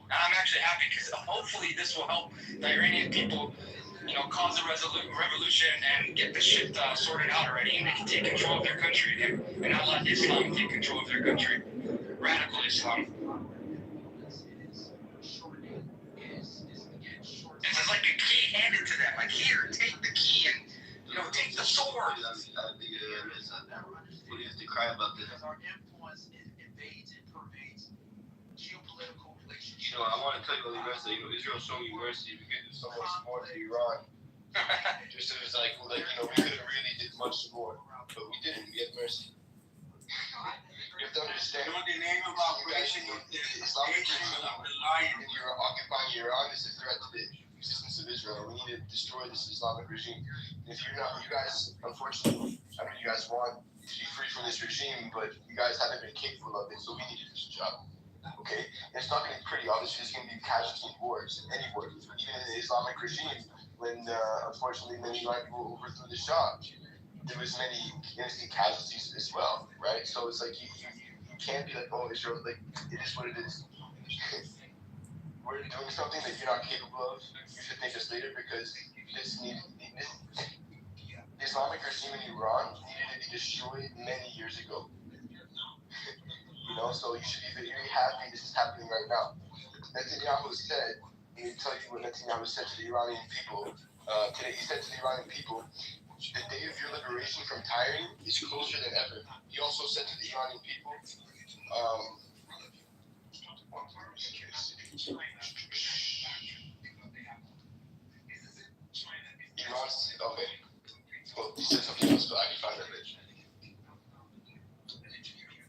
I'm actually happy because hopefully this will help the Iranian people, cause a revolution and get this shit sorted out already, and they can take control of their country again, and not let Islam take control of their country. Radical Islam. This is like a key handed to them. Like, here, take the key and, take the sword. What do you have to cry about this? Because our influence invades and pervades geopolitical relationships. I want to tell you, Lisa, Israel showing you mercy because there's so much support to Iran. Just it was like we could have really did much support, but we didn't. We had mercy. You have to understand. The name of operation is Islamic regime, and you're occupying Iran is a threat to the existence of Israel. We need to destroy this Islamic regime. And if you're not, you guys, unfortunately, I know you guys want to be free from this regime, but you guys haven't been capable of it, so we need to do this job. Okay? And it's not going to be pretty. Obviously, there's going to be casualty in wars, any war. Even in the Islamic regime, when unfortunately many white people overthrew the Shah, there was many innocent casualties as well, right? So it's like you can't be like, oh, Israel, like it is what it is. We're doing something that you're not capable of. You should thank us later because the Islamic regime in Iran needed to be destroyed many years ago. So you should be very happy this is happening right now. Netanyahu said, he will tell you what Netanyahu said to the Iranian people today. He said to the Iranian people, the day of your liberation from tyranny is closer than ever. He also said to the Iranian people, okay. Well, he said something else, but I can find that later.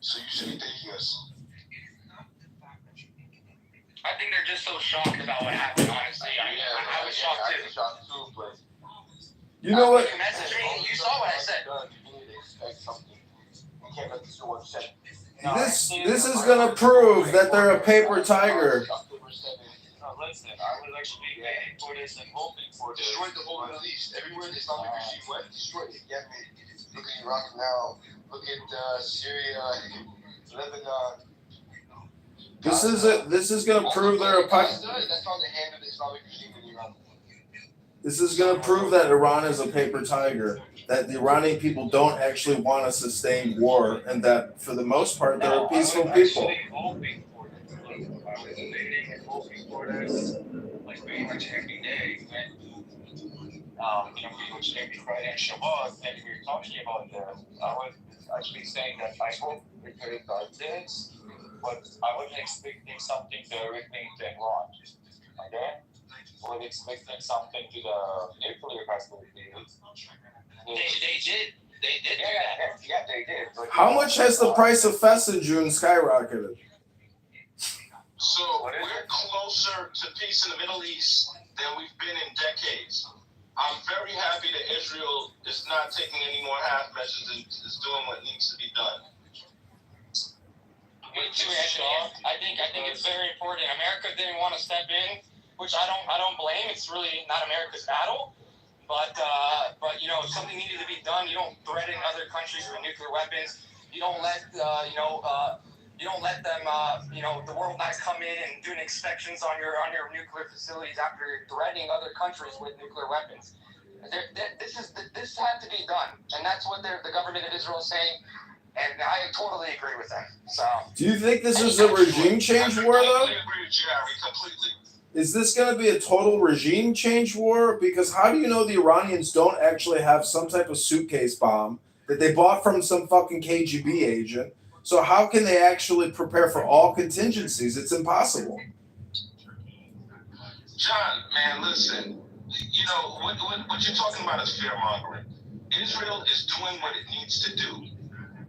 So you should be thanking us. I think they're just so shocked about what happened, honestly. I was shocked too. I was shocked too, but... You know what? You saw what I said. You need to expect something. You can't let this go unchecked. This is gonna prove that they're a paper tiger. Listen, I was actually waiting for this and hoping for this. Destroyed the whole Middle East. Everywhere the Islamic regime went, destroyed it. Yeah, look at Iraq now. Look at Syria, Lebanon. This is gonna prove they're a That's on the hand of the Islamic regime in Iran. This is gonna prove that Iran is a paper tiger. That the Iranian people don't actually want a sustained war, and that for the most part they're a peaceful people. I was debating and hoping for this, like pretty much every day. We were sleeping Friday and Shabbat, and we were talking about this. I was actually saying that I hope we could have done this, but I wasn't expecting something directly to Iran. Okay? I was expecting something to the nuclear facility. They did. Yeah, they did. But How much has the price of Fess in June skyrocketed? So we're closer to peace in the Middle East than we've been in decades. I'm very happy that Israel is not taking any more half measures and is doing what needs to be done. Me too, Anthony. I think it's very important. America didn't want to step in, which I don't blame. It's really not America's battle. But if something needed to be done, you don't threaten other countries with nuclear weapons. You don't let you don't let them the world not come in and doing inspections on your nuclear facilities after you're threatening other countries with nuclear weapons. This had to be done, and that's what the government of Israel is saying. And I totally agree with them. So. Do you think this is a regime change war, though? I agree with you, Harry, completely. Is this going to be a total regime change war? Because how do you know the Iranians don't actually have some type of suitcase bomb that they bought from some fucking KGB agent? So how can they actually prepare for all contingencies? It's impossible. John, man, listen. What you're talking about is fear-mongering. Israel is doing what it needs to do.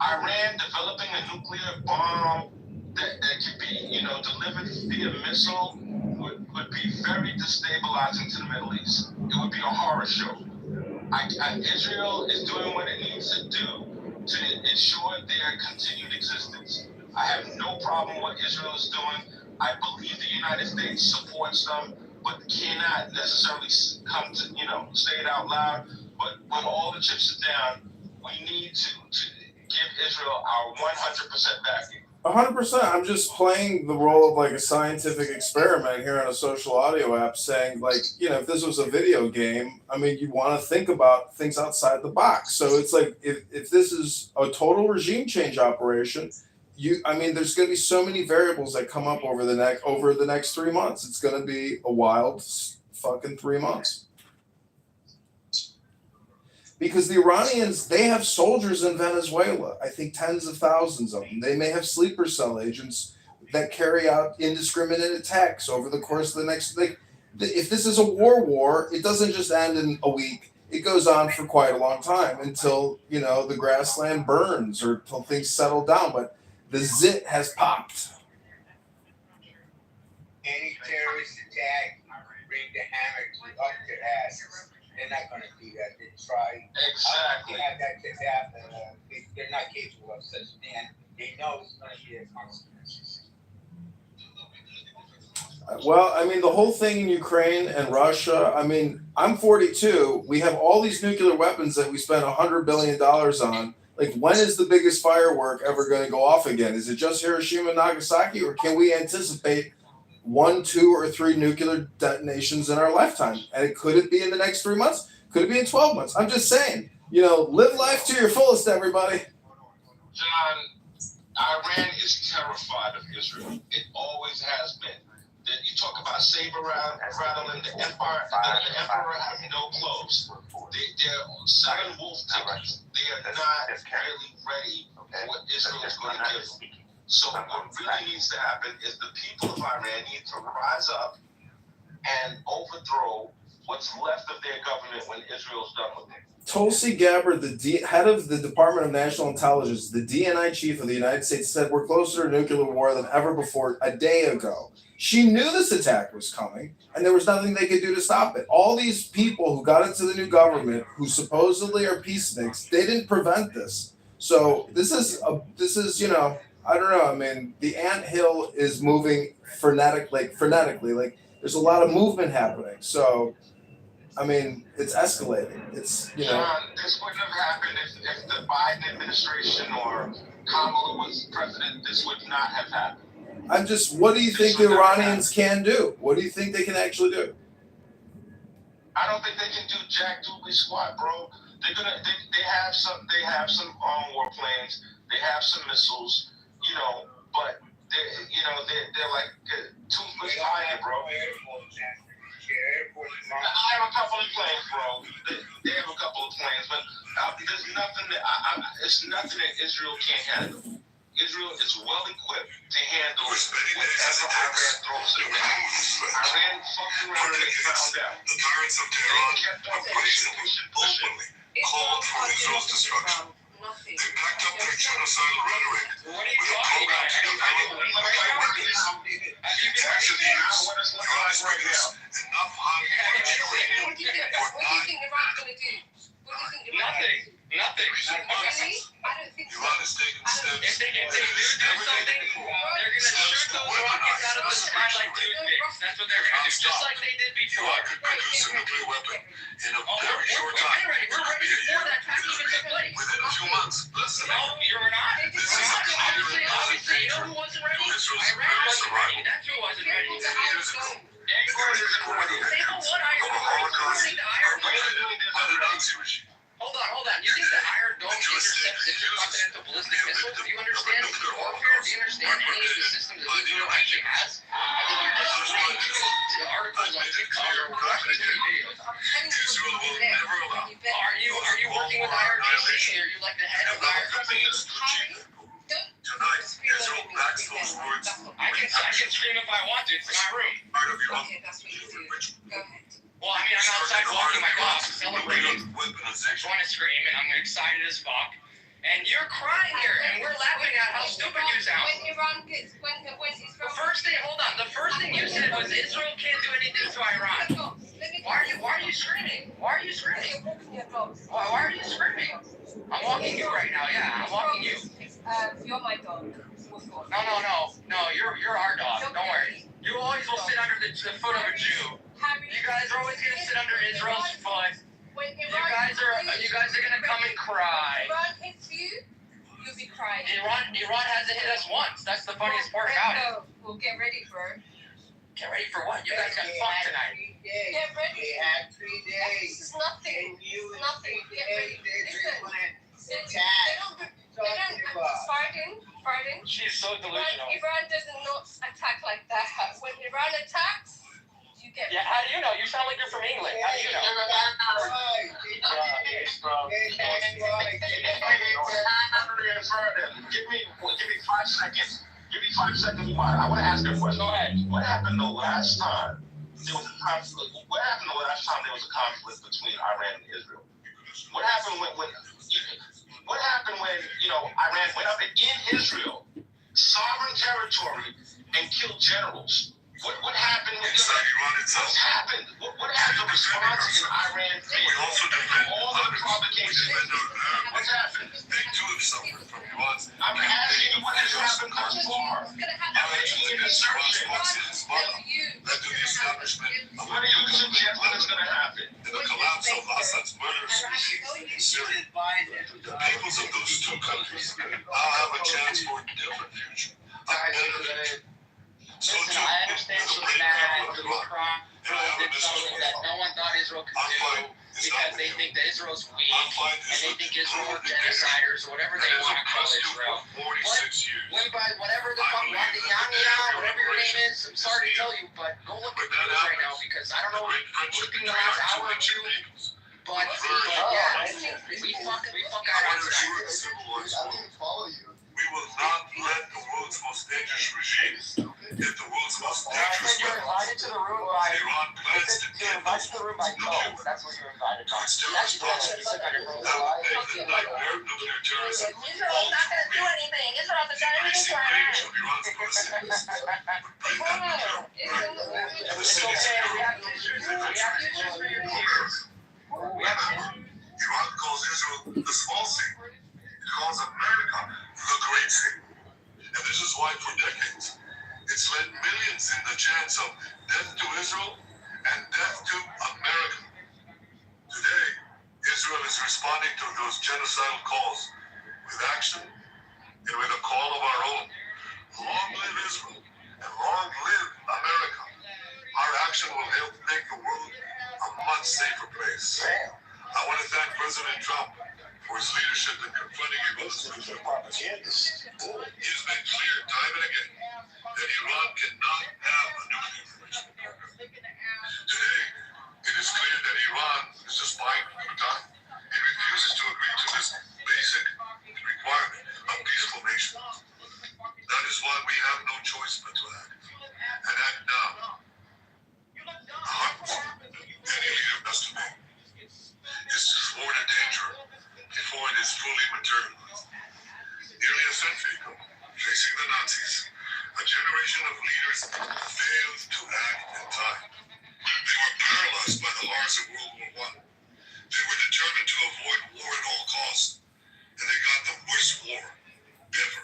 Iran developing a nuclear bomb that could be, delivered via missile would be very destabilizing to the Middle East. It would be a horror show. Israel is doing what it needs to do to ensure their continued existence. I have no problem with what Israel is doing. I believe the United States supports them, but cannot necessarily come to, say it out loud. But when all the chips are down, we need to give Israel our 100% backing. 100%. I'm just playing the role of like a scientific experiment here on a social audio app, saying like, if this was a video game, I mean, you want to think about things outside the box. So it's like if this is a total regime change operation, there's going to be so many variables that come up over the next 3 months. It's going to be a wild fucking 3 months. Because the Iranians, they have soldiers in Venezuela. I think tens of thousands of them. They may have sleeper cell agents that carry out indiscriminate attacks over the course of the next. If this is a war, it doesn't just end in a week. It goes on for quite a long time until the grassland burns or until things settle down. But the zit has popped. Any terrorist attack, bring the hammer up their asses. They're not going to do that. They try. Exactly. They have that to happen. They're not capable of such thing. They know it's going to be a consequences. Well, the whole thing in Ukraine and Russia, I'm 42. We have all these nuclear weapons that we spent $100 billion on. Like, when is the biggest firework ever going to go off again? Is it just Hiroshima and Nagasaki, or can we anticipate 1, 2, or 3 nuclear detonations in our lifetime? And could it be in the next 3 months? Could it be in 12 months? I'm just saying, live life to your fullest, everybody. John, Iran is terrified of Israel. It always has been. You talk about saber rattling, the emperor has no clothes. They're 7 wolf tickets. They are not really ready for what Israel is going to give them. So what really needs to happen is the people of Iran need to rise up and overthrow what's left of their government when Israel's done with it. Tulsi Gabbard, the head of the Department of National Intelligence, the DNI chief of the United States, said we're closer to nuclear war than ever before a day ago. She knew this attack was coming, and there was nothing they could do to stop it. All these people who got into the new government, who supposedly are peaceniks, they didn't prevent this. So this is I don't know. The anthill is moving frenetically. Like, there's a lot of movement happening. So, it's escalating. John, this wouldn't have happened if the Biden administration or Kamala was president. This would not have happened. What do you think the Iranians can do? What do you think they can actually do? I don't think they can do jack doobly squat, bro. They have some warplanes. They have some missiles. But they're like 2 foot high, bro. I have a couple of planes, bro. They have a couple of planes, but there's nothing it's nothing that Israel can't handle. Israel is well equipped to handle whatever Iran throws at them. Iran fucked around and they found out. The tyrants of Tehran kept on openly called for Israel's destruction. They packed up their genocidal rhetoric with a program to enough high energy uranium for 9 Nothing. Iran is taking steps. If they do something, they're going to shoot those rockets out of the sky like toothpicks. That's what they're going to do, just like they did before. Iran could produce a nuclear weapon in a very short time. We're ready before that attack even took place. Within a few months. No, you're not. Obviously, you know who wasn't ready? Iran wasn't ready. That's who wasn't ready. Hold on. You think the Iron Dome intercepts intercontinental ballistic missiles? Do you understand warfare? Do you understand any of the systems that Israel actually has? You're just reading the articles on TikTok or watching videos. Israel will never allow. Are you working with IRGC? Are you like the head of IRGC? Tonight, Israel backs those words. I can scream if I want to. It's my room. Okay, that's what you do. Go ahead. Well, I'm outside walking my dog, celebrating. I just want to scream, and I'm excited as fuck. And you're crying here, and we're laughing at how stupid you sound. When Iran gets, when Israel... The first thing you said was Israel can't do anything to Iran. Why are you screaming? Why are you screaming? Why are you screaming? I'm walking you right now, yeah, I'm walking you. You're my dog. No, you're our dog. Don't worry. You always will sit under the foot of a Jew. You guys are always gonna sit under Israel's foot. You guys are gonna come and cry. Iran hits you, you'll be crying. Iran hasn't hit us once. That's the funniest part about it. Well, get ready, bro. Get ready for what? You guys got fucked tonight. Get ready. They had 3 days. This is nothing. And you It's nothing. Get ready. Listen. They don't fighting. She's so delusional. Iran does not attack like that. When Iran attacks, you get. Yeah, how do you know? You sound like you're from England. How do you know? Give me 5 seconds. Give me 5 seconds. I want to ask you a question. Go ahead. What happened the last time there was a conflict? What happened the last time there was a conflict between Iran and Israel? What happened when Iran went up in Israel, sovereign territory, and killed generals? What happened with what's happened? What has the response in Iran been? All the provocations. What's happened? They do have suffered from Iran's. I'm asking you what has happened thus far. Led to the establishment of What do you suggest that is going to happen? the collapse of Assad's murderous regime in Syria. The peoples of those two countries now have a chance for a different future. A better. So Listen, too, I understand it's a she's great mad. power of Trump Iran. did something that no one thought Israel could do because they think that Israel's weak and they think Israel are genociders or whatever they want to call Israel. Went by whatever the fuck, whatever your name is. I'm sorry to tell you, but go look at the news right now because I don't know what's been the last hour or two. But yeah, we fuck Iran tonight. We will not let the world's most dangerous regime get the world's most dangerous You're invited to the room by. Iran plans to You're invited to the room by code. That's what you're invited to. Actually, that's on your that will make the nightmare of nuclear terrorism Israel's not going to do anything. Israel hasn't done anything to Iran. of Iran's Palestinians would bring that nuclear weapon to the cities of Europe. Iran calls Israel the small C. It calls America the great C. And this is why for decades it's led millions in the chance of death to Israel and death to America. Today, Israel is responding to those genocidal calls with action and with a call of our own. Long live Israel and long live America. Our action will help make the world a much safer place. I want to thank President Trump for his leadership in confronting Iran's nuclear weapons. He has made clear time and again that Iran cannot have a nuclear enrichment program. Today, it is clear that Iran is just buying time. It refuses to agree to this basic requirement of peaceful nations. That is why we have no choice but to act, and act now. The hardest any leader must make is to thwart a danger before it is fully materialized. Nearly a century ago, facing the Nazis, a generation of leaders failed to act in time. They were paralyzed by the horrors of World War I. They were determined to avoid war at all costs, and they got the worst war ever.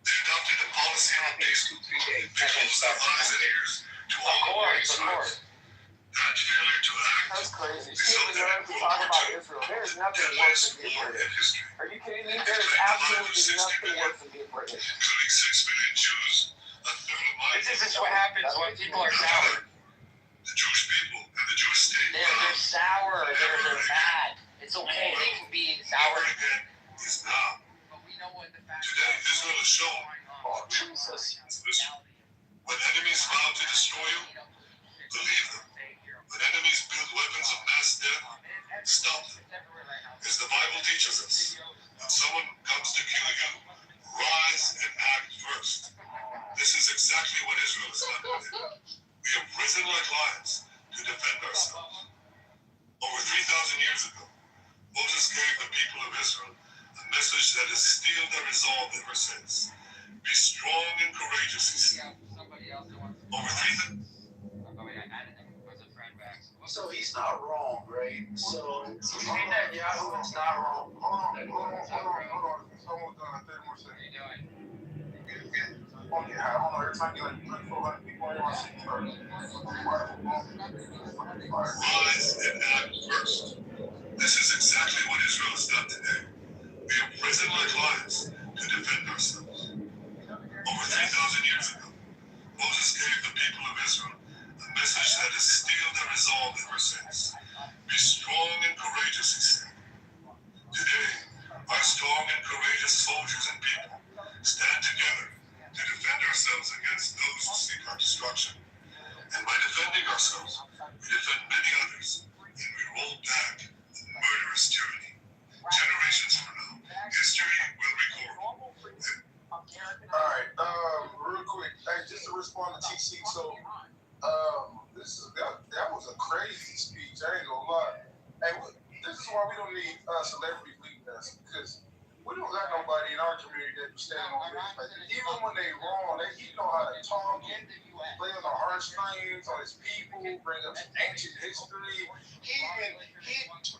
They adopted a policy on peace. They closed their eyes and ears to all the warning signs. That failure to act resulted in World War II, the deadliest war in history. Are you kidding me? It There is claimed the lives of absolutely 60 nothing million, worse than being British. including 6 million Jews, a third of my This is what happens when people are sour. the Jewish people and the Jewish state. They're sour. They're bad. It's okay. They can be sour. Over again is now. But we know what the fact Today, Israel has shown Jesus. listen, when enemies vow to destroy you, believe them. When enemies build weapons of mass death, stop them. As the Bible teaches us, when someone comes to kill you, rise and act first. This is exactly what Israel has done today. We have risen like lions to defend ourselves. Over 3,000 years ago, Moses gave the people of Israel a message that has steeled their resolve ever since. Be strong and courageous, he said. Over 3,000. So he's not wrong, right? So Netanyahu is not wrong. Hold on. Almost done. 30 more seconds. on your hat. I don't know, every time you like 400 people on your seat, Rise and act first. This is exactly what Israel has done today. We have risen like lions to defend ourselves. Over 3,000 years ago, Moses gave the people of Israel a message that has steeled their resolve ever since. Be strong and courageous, he said. Today, our strong and courageous soldiers and people stand together to defend ourselves against those who seek our destruction. And by defending ourselves, we defend many others, and we roll back the murderous tyranny. Generations from now, history will record. Alright, real quick, hey, just to respond to TC, so, that was a crazy speech, I ain't gonna lie. Hey, this is why we don't need celebrity leading us, because we don't got nobody in our community that be standing on this. Like, even when they wrong, he know how to talk and play on the heartstrings on his people, bring up some ancient history. He utilized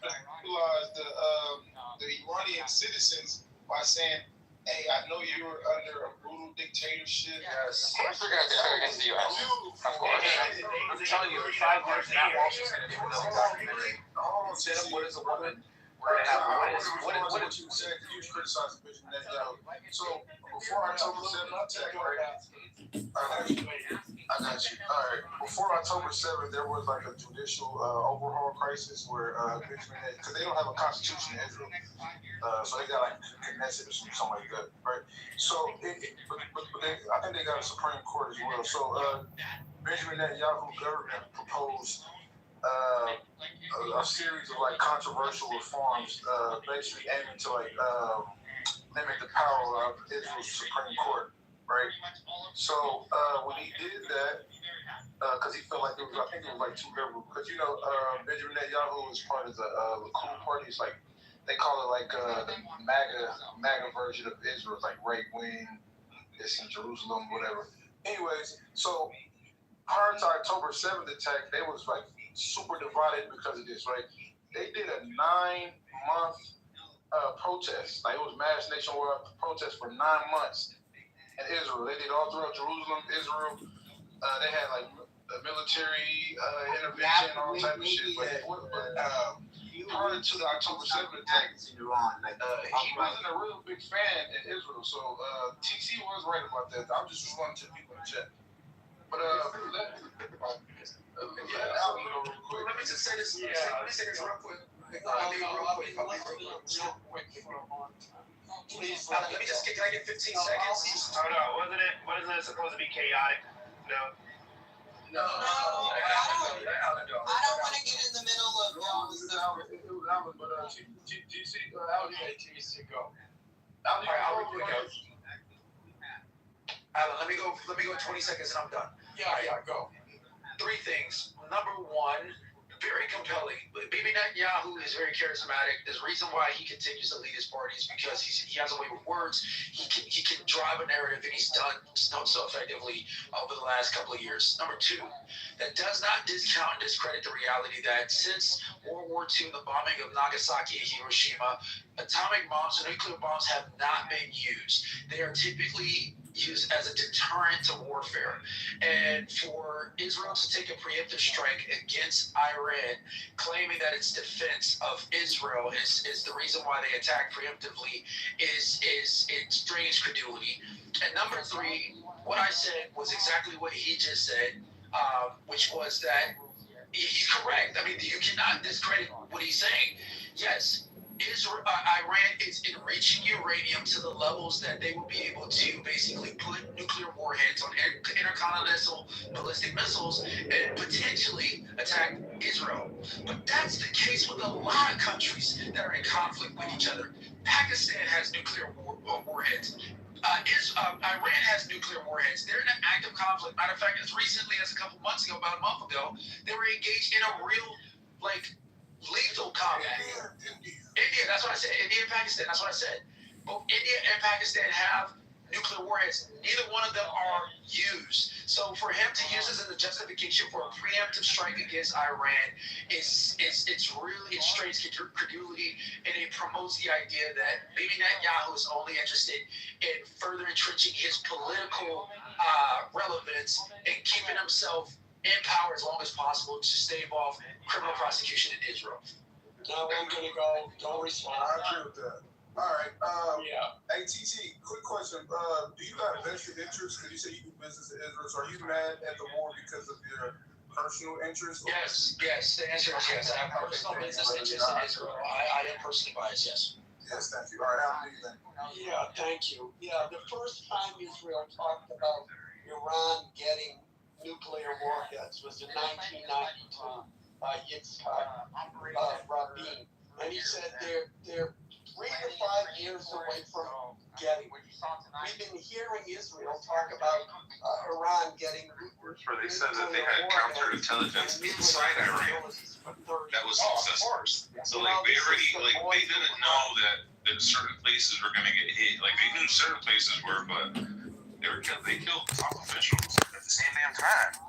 the Iranian citizens by saying, hey, I know you were under a brutal dictatorship. Yes. Of course, they're going to declare against the U.S. Of course. I'm telling you, in 5 years, that wall is going to be another documentary. Instead of what is a woman, we're going to have what is you said? You criticized the vision Netanyahu. So before October 7th, I got you. All right. Before October 7th, there was like a judicial overhaul crisis where Benjamin, because they don't have a constitution in Israel, so they got like Knesset or something like that, right? So, but I think they got a Supreme Court as well. So Benjamin Netanyahu government proposed a series of like controversial reforms, basically aiming to like limit the power of Israel's Supreme Court, right? So when he did that, because he felt like I think it was like too liberal, because Benjamin Netanyahu is part of the Likud party. It's like they call it like the MAGA version of Israel. It's like right wing, it's in Jerusalem, whatever. Anyways, so prior to October 7th attack, they was like super divided because of this, right? They did a 9-month protest. Like it was mass nationwide protest for 9 months in Israel. They did all throughout Jerusalem, Israel. They had like a military intervention, all type of shit. But prior to the October 7th attack, he wasn't a real big fan in Israel. So TC was right about that. I'm just responding to people in the chat. But let me just say this. Let me say this real quick. Please, let me just can I get 15 seconds? Oh no, wasn't it supposed to be chaotic? No. I don't want to get in the middle of y'all. It was Alan, but GC, Alan, GC, go. All right, I'll real quick. Alan, let me go in 20 seconds and I'm done. Yeah, go. 3 things. Number 1, very compelling. Bibi Netanyahu is very charismatic. There's a reason why he continues to lead his party is because he has a way with words. He can drive a narrative, and he's done so effectively over the last couple of years. Number 2, that does not discount and discredit the reality that since World War II, the bombing of Nagasaki and Hiroshima, atomic bombs and nuclear bombs have not been used. They are typically used as a deterrent to warfare. And for Israel to take a preemptive strike against Iran, claiming that its defense of Israel is the reason why they attack preemptively is strange credulity. And number 3, what I said was exactly what he just said, which was that he's correct. I mean, you cannot discredit what he's saying. Yes, Iran is enriching uranium to the levels that they will be able to basically put nuclear warheads on intercontinental ballistic missiles and potentially attack Israel. But that's the case with a lot of countries that are in conflict with each other. Pakistan has nuclear warheads. Iran has nuclear warheads. They're in an active conflict. Matter of fact, as recently as about a month ago, they were engaged in a real, lethal combat. India, that's what I said. India and Pakistan, that's what I said. Both India and Pakistan have nuclear warheads. Neither one of them are used. So for him to use this as a justification for a preemptive strike against Iran, it strains credulity, and it promotes the idea that maybe Netanyahu is only interested in further entrenching his political relevance and keeping himself in power as long as possible to stave off criminal prosecution in Israel. Now I'm gonna go. Don't respond. I agree with that. All right. Yeah. Hey, TT, quick question. Do you have vested interest? Because you say you do business in Israel. So are you mad at the war because of your personal interest? Yes. The answer is yes. I have personal business interest in Israel. I am personally biased, yes. Yes, thank you. All right, I'll do that. Yeah, thank you. Yeah, the first time Israel talked about Iran getting nuclear warheads was in 1992 by Yitzhak Rabin. And he said they're 3 to 5 years away from getting. We've been hearing Israel talk about Iran getting nuclear. Where they said that they had counterintelligence inside Iran that was successful. So like they didn't know that certain places were gonna get hit. Like they knew certain places were, but they killed top officials at the same damn time.